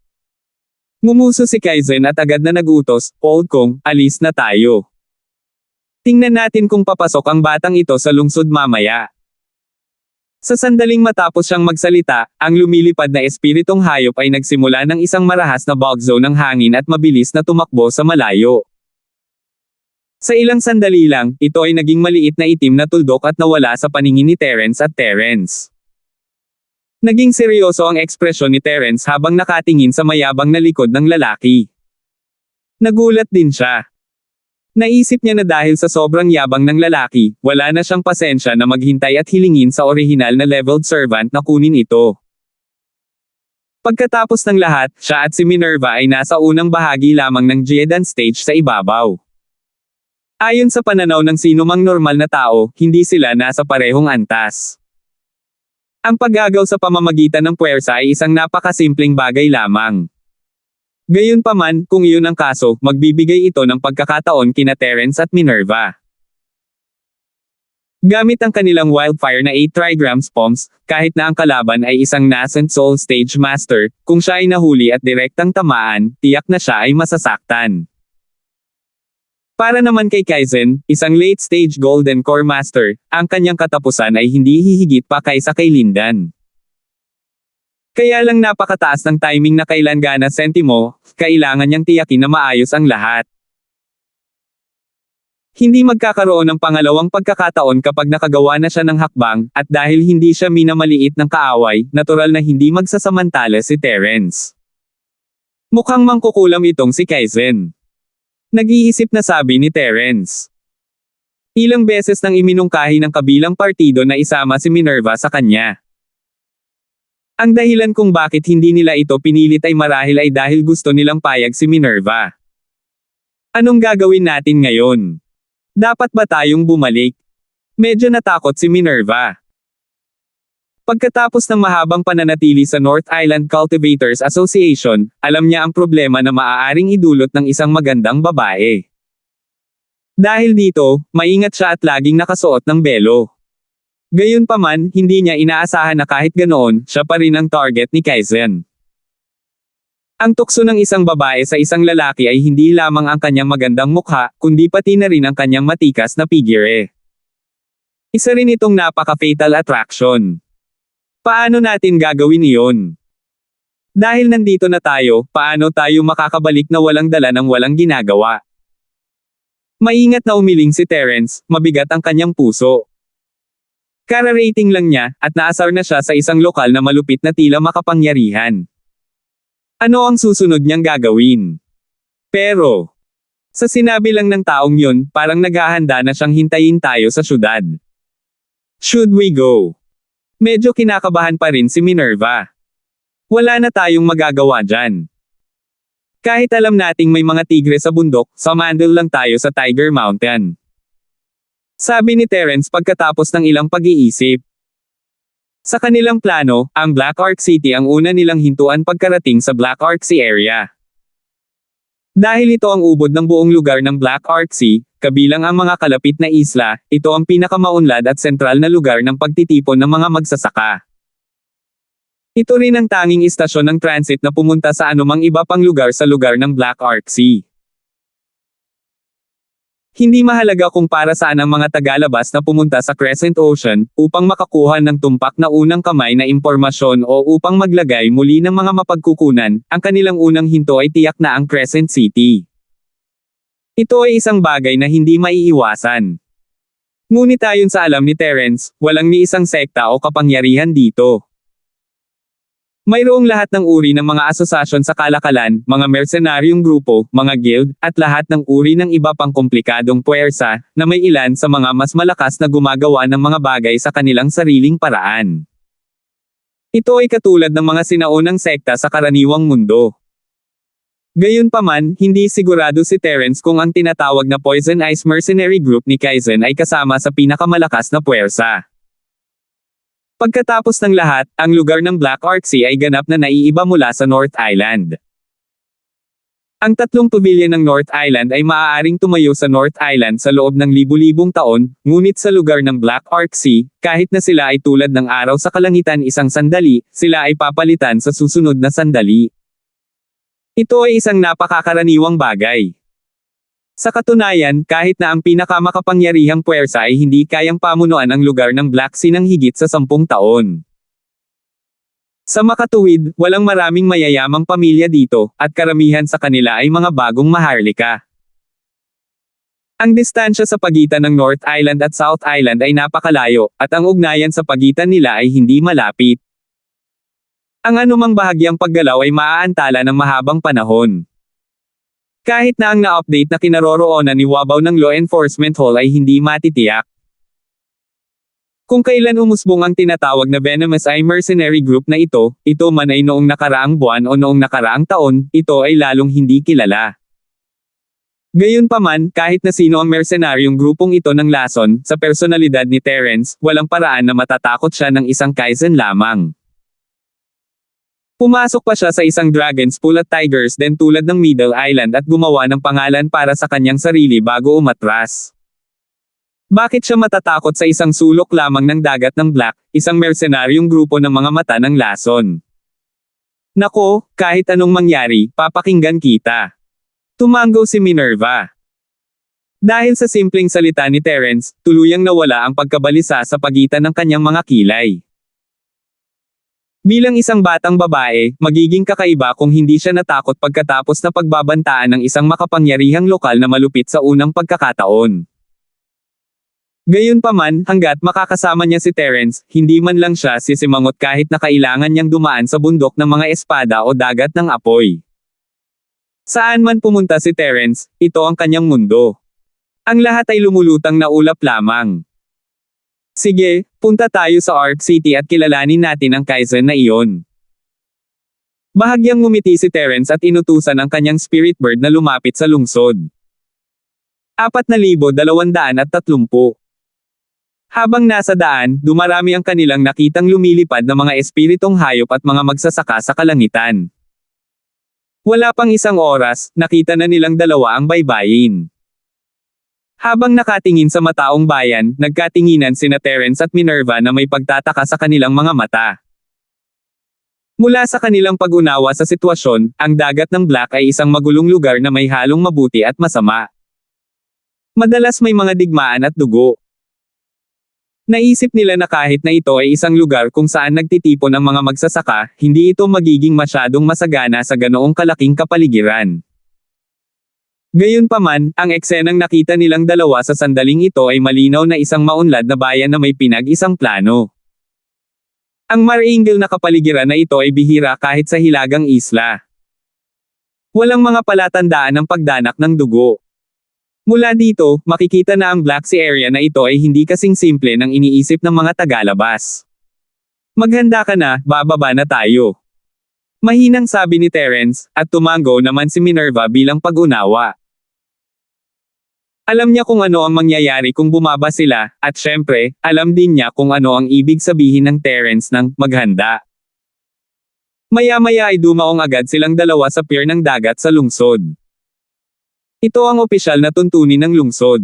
Ngumuso si Kaizen at agad na nagutos, Old Kong, alis na tayo. Tingnan natin kung papasok ang batang ito sa lungsod mamaya. Sa sandaling matapos siyang magsalita, ang lumilipad na espiritong hayop ay nagsimula ng isang marahas na bugzo ng hangin at mabilis na tumakbo sa malayo. Sa ilang sandali lang, ito ay naging maliit na itim na tuldok at nawala sa paningin ni Terence at Terence. Naging seryoso ang ekspresyon ni Terence habang nakatingin sa mayabang na likod ng lalaki. Nagulat din siya. Naisip niya na dahil sa sobrang yabang ng lalaki, wala na siyang pasensya na maghintay at hilingin sa orihinal na leveled servant na kunin ito. Pagkatapos ng lahat, siya at si Minerva ay nasa unang bahagi lamang ng Jeodan stage sa ibabaw. Ayon sa pananaw ng sinumang normal na tao, hindi sila nasa parehong antas. Ang paggagaw sa pamamagitan ng puwersa ay isang napakasimpleng bagay lamang. Gayunpaman, kung iyon ang kaso, magbibigay ito ng pagkakataon kina Terence at Minerva. Gamit ang kanilang wildfire na 8 trigrams bombs, kahit na ang kalaban ay isang nascent soul stage master, kung siya ay nahuli at direktang tamaan, tiyak na siya ay masasaktan. Para naman kay Kaizen, isang late-stage Golden Core Master, ang kanyang katapusan ay hindi hihigit pa kaysa kay Lindan. Kaya lang napakataas ng timing na kailan gana sentimo, kailangan niyang tiyakin na maayos ang lahat. Hindi magkakaroon ng pangalawang pagkakataon kapag nakagawa na siya ng hakbang, at dahil hindi siya minamaliit ng kaaway, natural na hindi magsasamantala si Terence. Mukhang mangkukulam itong si Kaizen. Nag-iisip na sabi ni Terence. Ilang beses nang iminungkahi ng kabilang partido na isama si Minerva sa kanya. Ang dahilan kung bakit hindi nila ito pinilit ay marahil ay dahil gusto nilang payag si Minerva. Anong gagawin natin ngayon? Dapat ba tayong bumalik? Medyo natakot si Minerva. Pagkatapos ng mahabang pananatili sa North Island Cultivators Association, alam niya ang problema na maaaring idulot ng isang magandang babae. Dahil dito, maingat siya at laging nakasuot ng belo. Gayunpaman, hindi niya inaasahan na kahit ganoon, siya pa rin ang target ni Kaizen. Ang tukso ng isang babae sa isang lalaki ay hindi lamang ang kanyang magandang mukha, kundi pati na rin ang kanyang matikas na figure. Isa rin itong napaka-fatal attraction. Paano natin gagawin iyon? Dahil nandito na tayo, paano tayo makakabalik na walang dala ng walang ginagawa? Maingat na umiling si Terence, mabigat ang kanyang puso. Kara-rating lang niya, at naasar na siya sa isang lokal na malupit na tila makapangyarihan. Ano ang susunod niyang gagawin? Pero, sa sinabi lang ng taong yun, parang naghahanda na siyang hintayin tayo sa syudad. Should we go? Medyo kinakabahan pa rin si Minerva. Wala na tayong magagawa dyan. Kahit alam nating may mga tigre sa bundok, sumandal lang tayo sa Tiger Mountain. Sabi ni Terence pagkatapos ng ilang pag-iisip. Sa kanilang plano, ang Black Ark City ang una nilang hintuan pagkarating sa Black Ark Sea area. Dahil ito ang ubod ng buong lugar ng Black Ark Sea, kabilang ang mga kalapit na isla, ito ang pinakamaunlad at sentral na lugar ng pagtitipon ng mga magsasaka. Ito rin ang tanging istasyon ng transit na pumunta sa anumang iba pang lugar sa lugar ng Black Ark Sea. Hindi mahalaga kung para saan ang mga tagalabas na pumunta sa Crescent Ocean, upang makakuha ng tumpak na unang kamay na impormasyon o upang maglagay muli ng mga mapagkukunan, ang kanilang unang hinto ay tiyak na ang Crescent City. Ito ay isang bagay na hindi maiiwasan. Ngunit ayon sa alam ni Terence, walang ni isang sekta o kapangyarihan dito. Mayroong lahat ng uri ng mga asosasyon sa kalakalan, mga mercenaryong grupo, mga guild, at lahat ng uri ng iba pang komplikadong puwersa, na may ilan sa mga mas malakas na gumagawa ng mga bagay sa kanilang sariling paraan. Ito ay katulad ng mga sinaunang sekta sa karaniwang mundo. Gayunpaman, hindi sigurado si Terence kung ang tinatawag na Poison Ice Mercenary Group ni Kaizen ay kasama sa pinakamalakas na puwersa. Pagkatapos ng lahat, ang lugar ng Black Ark Sea ay ganap na naiiba mula sa North Island. Ang tatlong pavilion ng North Island ay maaaring tumayo sa North Island sa loob ng libu-libong taon, ngunit sa lugar ng Black Ark Sea, kahit na sila ay tulad ng araw sa kalangitan isang sandali, sila ay papalitan sa susunod na sandali. Ito ay isang napakakaraniwang bagay. Sa katunayan, kahit na ang pinakamakapangyarihang puwersa ay hindi kayang pamunuan ang lugar ng Black Sea ng higit sa 10 taon. Sa makatuwid, walang maraming mayayamang pamilya dito, at karamihan sa kanila ay mga bagong maharlika. Ang distansya sa pagitan ng North Island at South Island ay napakalayo, at ang ugnayan sa pagitan nila ay hindi malapit. Ang anumang bahagyang paggalaw ay maaantala ng mahabang panahon. Kahit na ang na-update na kinaroroonan ni Wabaw ng Law Enforcement Hall ay hindi matitiyak. Kung kailan umusbong ang tinatawag na Venomous Eye Mercenary Group na ito man ay noong nakaraang buwan o noong nakaraang taon, ito ay lalong hindi kilala. Gayunpaman, kahit na sino ang mercenaryong grupong ito ng lason, sa personalidad ni Terence, walang paraan na matatakot siya ng isang Kaizen lamang. Pumasok pa siya sa isang Dragon's Pool at Tigers Den tulad ng Middle Island at gumawa ng pangalan para sa kanyang sarili bago umatras. Bakit siya matatakot sa isang sulok lamang ng dagat ng Black, isang mercenaryong grupo ng mga mata ng lason? Nako, kahit anong mangyari, papakinggan kita. Tumango si Minerva. Dahil sa simpleng salita ni Terence, tuluyang nawala ang pagkabalisa sa pagitan ng kanyang mga kilay. Bilang isang batang babae, magiging kakaiba kung hindi siya natakot pagkatapos na pagbabantaan ng isang makapangyarihang lokal na malupit sa unang pagkakataon. Gayunpaman, hanggat makakasama niya si Terence, hindi man lang siya sisimangot kahit na kailangan niyang dumaan sa bundok ng mga espada o dagat ng apoy. Saan man pumunta si Terence, ito ang kanyang mundo. Ang lahat ay lumulutang na ulap lamang. Sige, punta tayo sa Ark City at kilalanin natin ang Kaizen na iyon. Bahagyang ngumiti si Terence at inutusan ang kanyang spirit bird na lumapit sa lungsod. 4,230. Habang nasa daan, dumarami ang kanilang nakitang lumilipad na mga espiritong hayop at mga magsasaka sa kalangitan. Wala pang isang oras, nakita na nilang dalawa ang baybayin. Habang nakatingin sa mataong bayan, nagkatinginan sina Terence at Minerva na may pagtataka sa kanilang mga mata. Mula sa kanilang pag-unawa sa sitwasyon, ang dagat ng Black ay isang magulong lugar na may halong mabuti at masama. Madalas may mga digmaan at dugo. Naisip nila na kahit na ito ay isang lugar kung saan nagtitipon ang mga magsasaka, hindi ito magiging masyadong masagana sa ganoong kalaking kapaligiran. Gayunpaman, ang eksenang nakita nilang dalawa sa sandaling ito ay malinaw na isang maunlad na bayan na may pinag-isang plano. Ang maringal na kapaligiran na ito ay bihira kahit sa hilagang isla. Walang mga palatandaan ng pagdanak ng dugo. Mula dito, makikita na ang Black Sea area na ito ay hindi kasing simple ng iniisip ng mga tagalabas. Maghanda ka na, bababa na tayo. Mahinang sabi ni Terence, at tumango naman si Minerva bilang pag-unawa. Alam niya kung ano ang mangyayari kung bumaba sila, at syempre, alam din niya kung ano ang ibig sabihin ng Terence ng maghanda. Maya-maya ay dumaong agad silang dalawa sa pier ng dagat sa lungsod. Ito ang opisyal na tuntunin ng lungsod.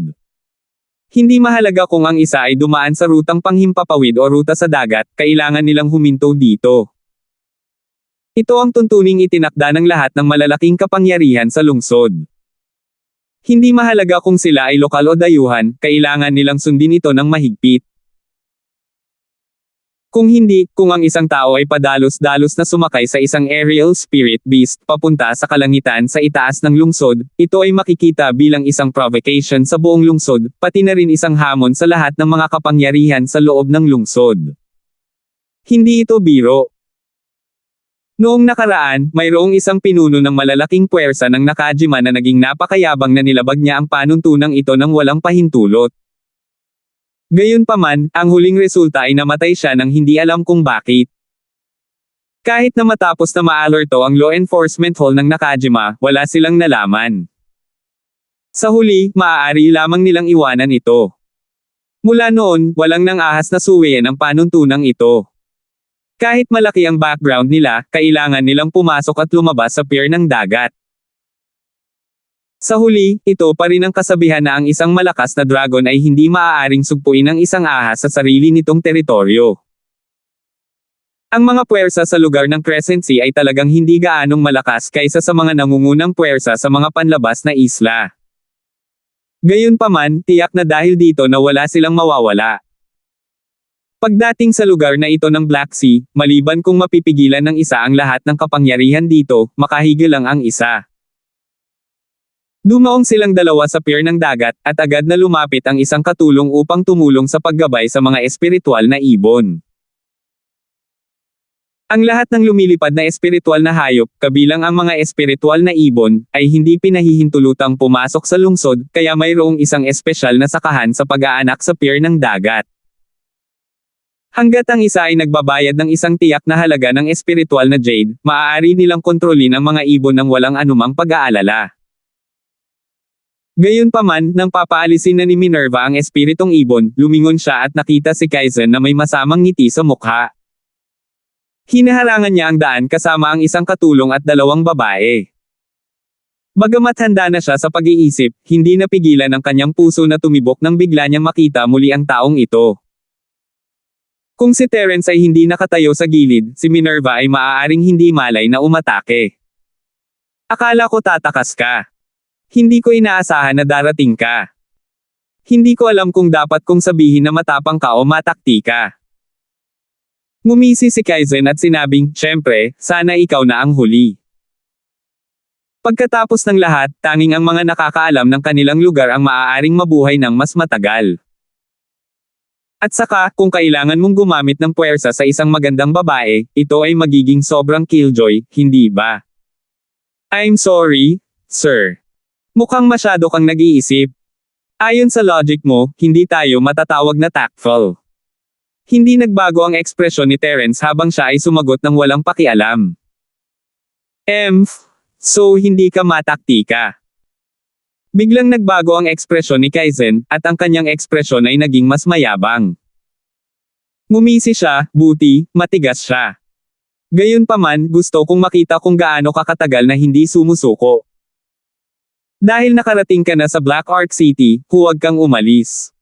Hindi mahalaga kung ang isa ay dumaan sa rutang panghimpapawid o ruta sa dagat, kailangan nilang huminto dito. Ito ang tuntuning itinakda ng lahat ng malalaking kapangyarihan sa lungsod. Hindi mahalaga kung sila ay lokal o dayuhan, kailangan nilang sundin ito ng mahigpit. Kung hindi, kung ang isang tao ay padalos-dalos na sumakay sa isang aerial spirit beast papunta sa kalangitan sa itaas ng lungsod, ito ay makikita bilang isang provocation sa buong lungsod, pati na rin isang hamon sa lahat ng mga kapangyarihan sa loob ng lungsod. Hindi ito biro. Noong nakaraan, mayroong isang pinuno ng malalaking puwersa ng Nakajima na naging napakayabang na nilabag niya ang panuntunang ito ng walang pahintulot. Gayunpaman, ang huling resulta ay namatay siya nang hindi alam kung bakit. Kahit na matapos na ma-alerto ang law enforcement hall ng Nakajima, wala silang nalaman. Sa huli, maaari lamang nilang iwanan ito. Mula noon, walang nang ahas na suwayan ang panuntunang ito. Kahit malaki ang background nila, kailangan nilang pumasok at lumabas sa pier ng dagat. Sa huli, ito pa rin ang kasabihan na ang isang malakas na dragon ay hindi maaaring sugpuin ng isang ahas sa sarili nitong teritoryo. Ang mga puwersa sa lugar ng Crescent Sea ay talagang hindi gaanong malakas kaysa sa mga nangungunang puwersa sa mga panlabas na isla. Gayunpaman, tiyak na dahil dito na wala silang mawawala. Pagdating sa lugar na ito ng Black Sea, maliban kung mapipigilan ng isa ang lahat ng kapangyarihan dito, makahigil lang ang isa. Dumaong silang dalawa sa pier ng dagat, at agad na lumapit ang isang katulong upang tumulong sa paggabay sa mga espiritual na ibon. Ang lahat ng lumilipad na espiritual na hayop, kabilang ang mga espiritual na ibon, ay hindi pinahihintulutang pumasok sa lungsod, kaya mayroong isang espesyal na sakahan sa pag-aanak sa pier ng dagat. Hanggat ang isa ay nagbabayad ng isang tiyak na halaga ng espiritual na jade, maaari nilang kontrolin ang mga ibon ng walang anumang pag-aalala. Gayunpaman, nang papaalisin na ni Minerva ang espiritong ibon, lumingon siya at nakita si Kaizen na may masamang ngiti sa mukha. Hinaharangan niya ang daan kasama ang isang katulong at dalawang babae. Bagamat handa na siya sa pag-iisip, hindi napigilan ang kanyang puso na tumibok nang bigla niyang makita muli ang taong ito. Kung si Terence ay hindi nakatayo sa gilid, si Minerva ay maaaring hindi malay na umatake. Akala ko tatakas ka. Hindi ko inaasahan na darating ka. Hindi ko alam kung dapat kong sabihin na matapang ka o matakti ka. Ngumisi si Kaizen at sinabing, "Siyempre, sana ikaw na ang huli." Pagkatapos ng lahat, tanging ang mga nakakaalam ng kanilang lugar ang maaaring mabuhay ng mas matagal. At saka, kung kailangan mong gumamit ng puwersa sa isang magandang babae, ito ay magiging sobrang killjoy, hindi ba? I'm sorry, sir. Mukhang masyado kang nag-iisip. Ayon sa logic mo, hindi tayo matatawag na tactful. Hindi nagbago ang ekspresyon ni Terence habang siya ay sumagot ng walang pakialam. So hindi ka mataktika. Biglang nagbago ang ekspresyon ni Kaizen, at ang kanyang ekspresyon ay naging mas mayabang. Ngumisi siya, buti, matigas siya. Gayunpaman, gusto kong makita kung gaano kakatagal na hindi sumusuko. Dahil nakarating ka na sa Black Ark City, huwag kang umalis.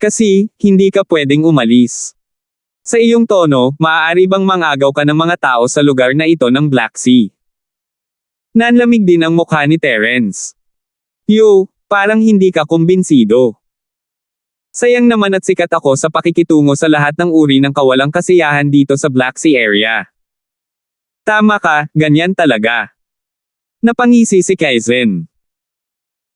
Kasi, hindi ka pwedeng umalis. Sa iyong tono, maaari bang mangagaw ka ng mga tao sa lugar na ito ng Black Sea? Nanlamig din ang mukha ni Terence. Parang hindi ka kumbinsido. Sayang naman at sikat ako sa pakikitungo sa lahat ng uri ng kawalang kasiyahan dito sa Black Sea area. Tama ka, ganyan talaga. Napangisi si Kaizen.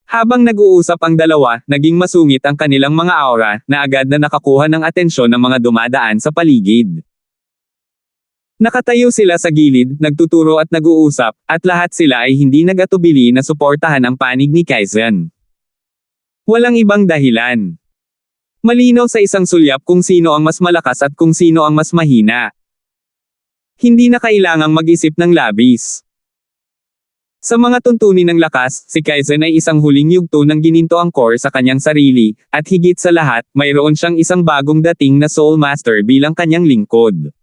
Habang nag-uusap ang dalawa, naging masungit ang kanilang mga aura, na agad na nakakuha ng atensyon ng mga dumadaan sa paligid. Nakatayo sila sa gilid, nagtuturo at nag-uusap, at lahat sila ay hindi nag-atubili na suportahan ang panig ni Kaizen. Walang ibang dahilan. Malinaw sa isang sulyap kung sino ang mas malakas at kung sino ang mas mahina. Hindi na kailangang mag-isip ng labis. Sa mga tuntunin ng lakas, si Kaizen ay isang huling yugto ng gininto angkor sa kanyang sarili, at higit sa lahat, mayroon siyang isang bagong dating na Soul Master bilang kanyang lingkod.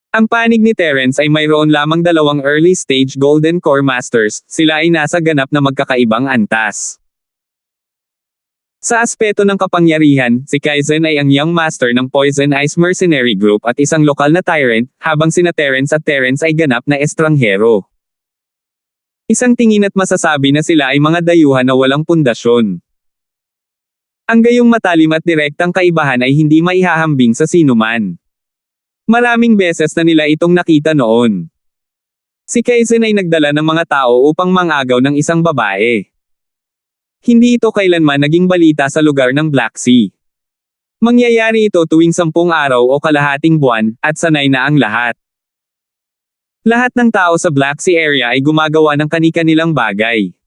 Ang panig ni Terence ay mayroon lamang 2 early-stage Golden Core Masters, sila ay nasa ganap na magkakaibang antas. Sa aspeto ng kapangyarihan, si Kaizen ay ang Young Master ng Poison Ice Mercenary Group at isang lokal na tyrant, habang sina Terence at Terence ay ganap na estranghero. Isang tingin at masasabi na sila ay mga dayuhan na walang pundasyon. Ang gayong matalim at direktang kaibahan ay hindi maihahambing sa sinuman. Maraming beses na nila itong nakita noon. Si Kaizen ay nagdala ng mga tao upang mangagaw ng isang babae. Hindi ito kailanman naging balita sa lugar ng Black Sea. Mangyayari ito tuwing 10 araw o kalahating buwan, at sanay na ang lahat. Lahat ng tao sa Black Sea area ay gumagawa ng kani-kanilang bagay.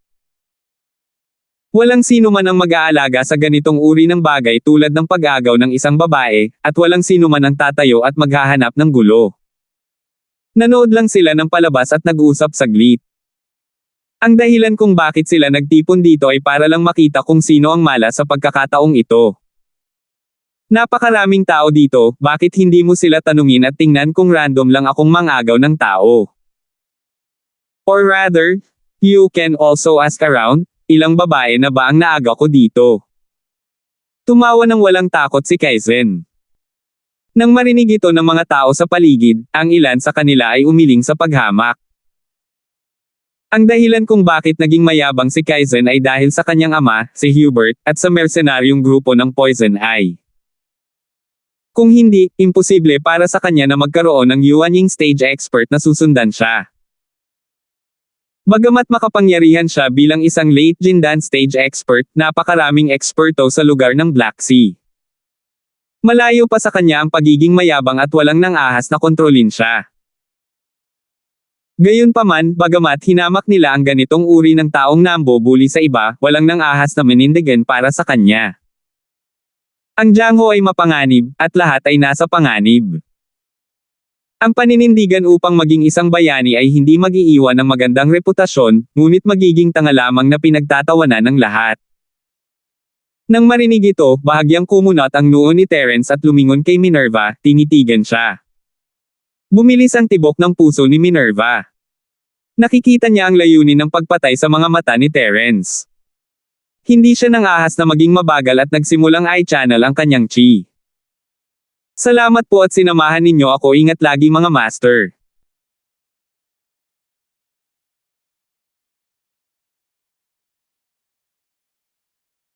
Walang sino man ang mag-aalaga sa ganitong uri ng bagay tulad ng pag-agaw ng isang babae, at walang sino man ang tatayo at maghahanap ng gulo. Nanood lang sila ng palabas at nag-uusap saglit. Ang dahilan kung bakit sila nagtipon dito ay para lang makita kung sino ang mala sa pagkakataong ito. Napakaraming tao dito, bakit hindi mo sila tanungin at tingnan kung random lang akong mangagaw ng tao? Or rather, you can also ask around, ilang babae na ba ang naaga ko dito? Tumawa ng walang takot si Kaizen. Nang marinig ito ng mga tao sa paligid, ang ilan sa kanila ay umiling sa paghamak. Ang dahilan kung bakit naging mayabang si Kaizen ay dahil sa kanyang ama, si Hubert, at sa mercenaryong grupo ng Poison Eye. Kung hindi, imposible para sa kanya na magkaroon ng Yuanying stage expert na susundan siya. Bagamat makapangyarihan siya bilang isang late Jindan stage expert, napakaraming eksperto sa lugar ng Black Sea. Malayo pa sa kanya ang pagiging mayabang at walang nang-ahas na kontrolin siya. Gayunpaman, bagamat hinamak nila ang ganitong uri ng taong nambubuli sa iba, walang nang-ahas na menindigan para sa kanya. Ang Jiangho ay mapanganib, at lahat ay nasa panganib. Ang paninindigan upang maging isang bayani ay hindi mag-iiwan ng magandang reputasyon, ngunit magiging tanga lamang na pinagtatawanan ng lahat. Nang marinig ito, bahagyang kumunat ang noo ni Terence at lumingon kay Minerva, tinitigan siya. Bumilis ang tibok ng puso ni Minerva. Nakikita niya ang layunin ng pagpatay sa mga mata ni Terence. Hindi siya nang ahas na maging mabagal at nagsimulang i-channel ang kanyang chi. Salamat po at sinamahan ninyo ako, ingat lagi mga master.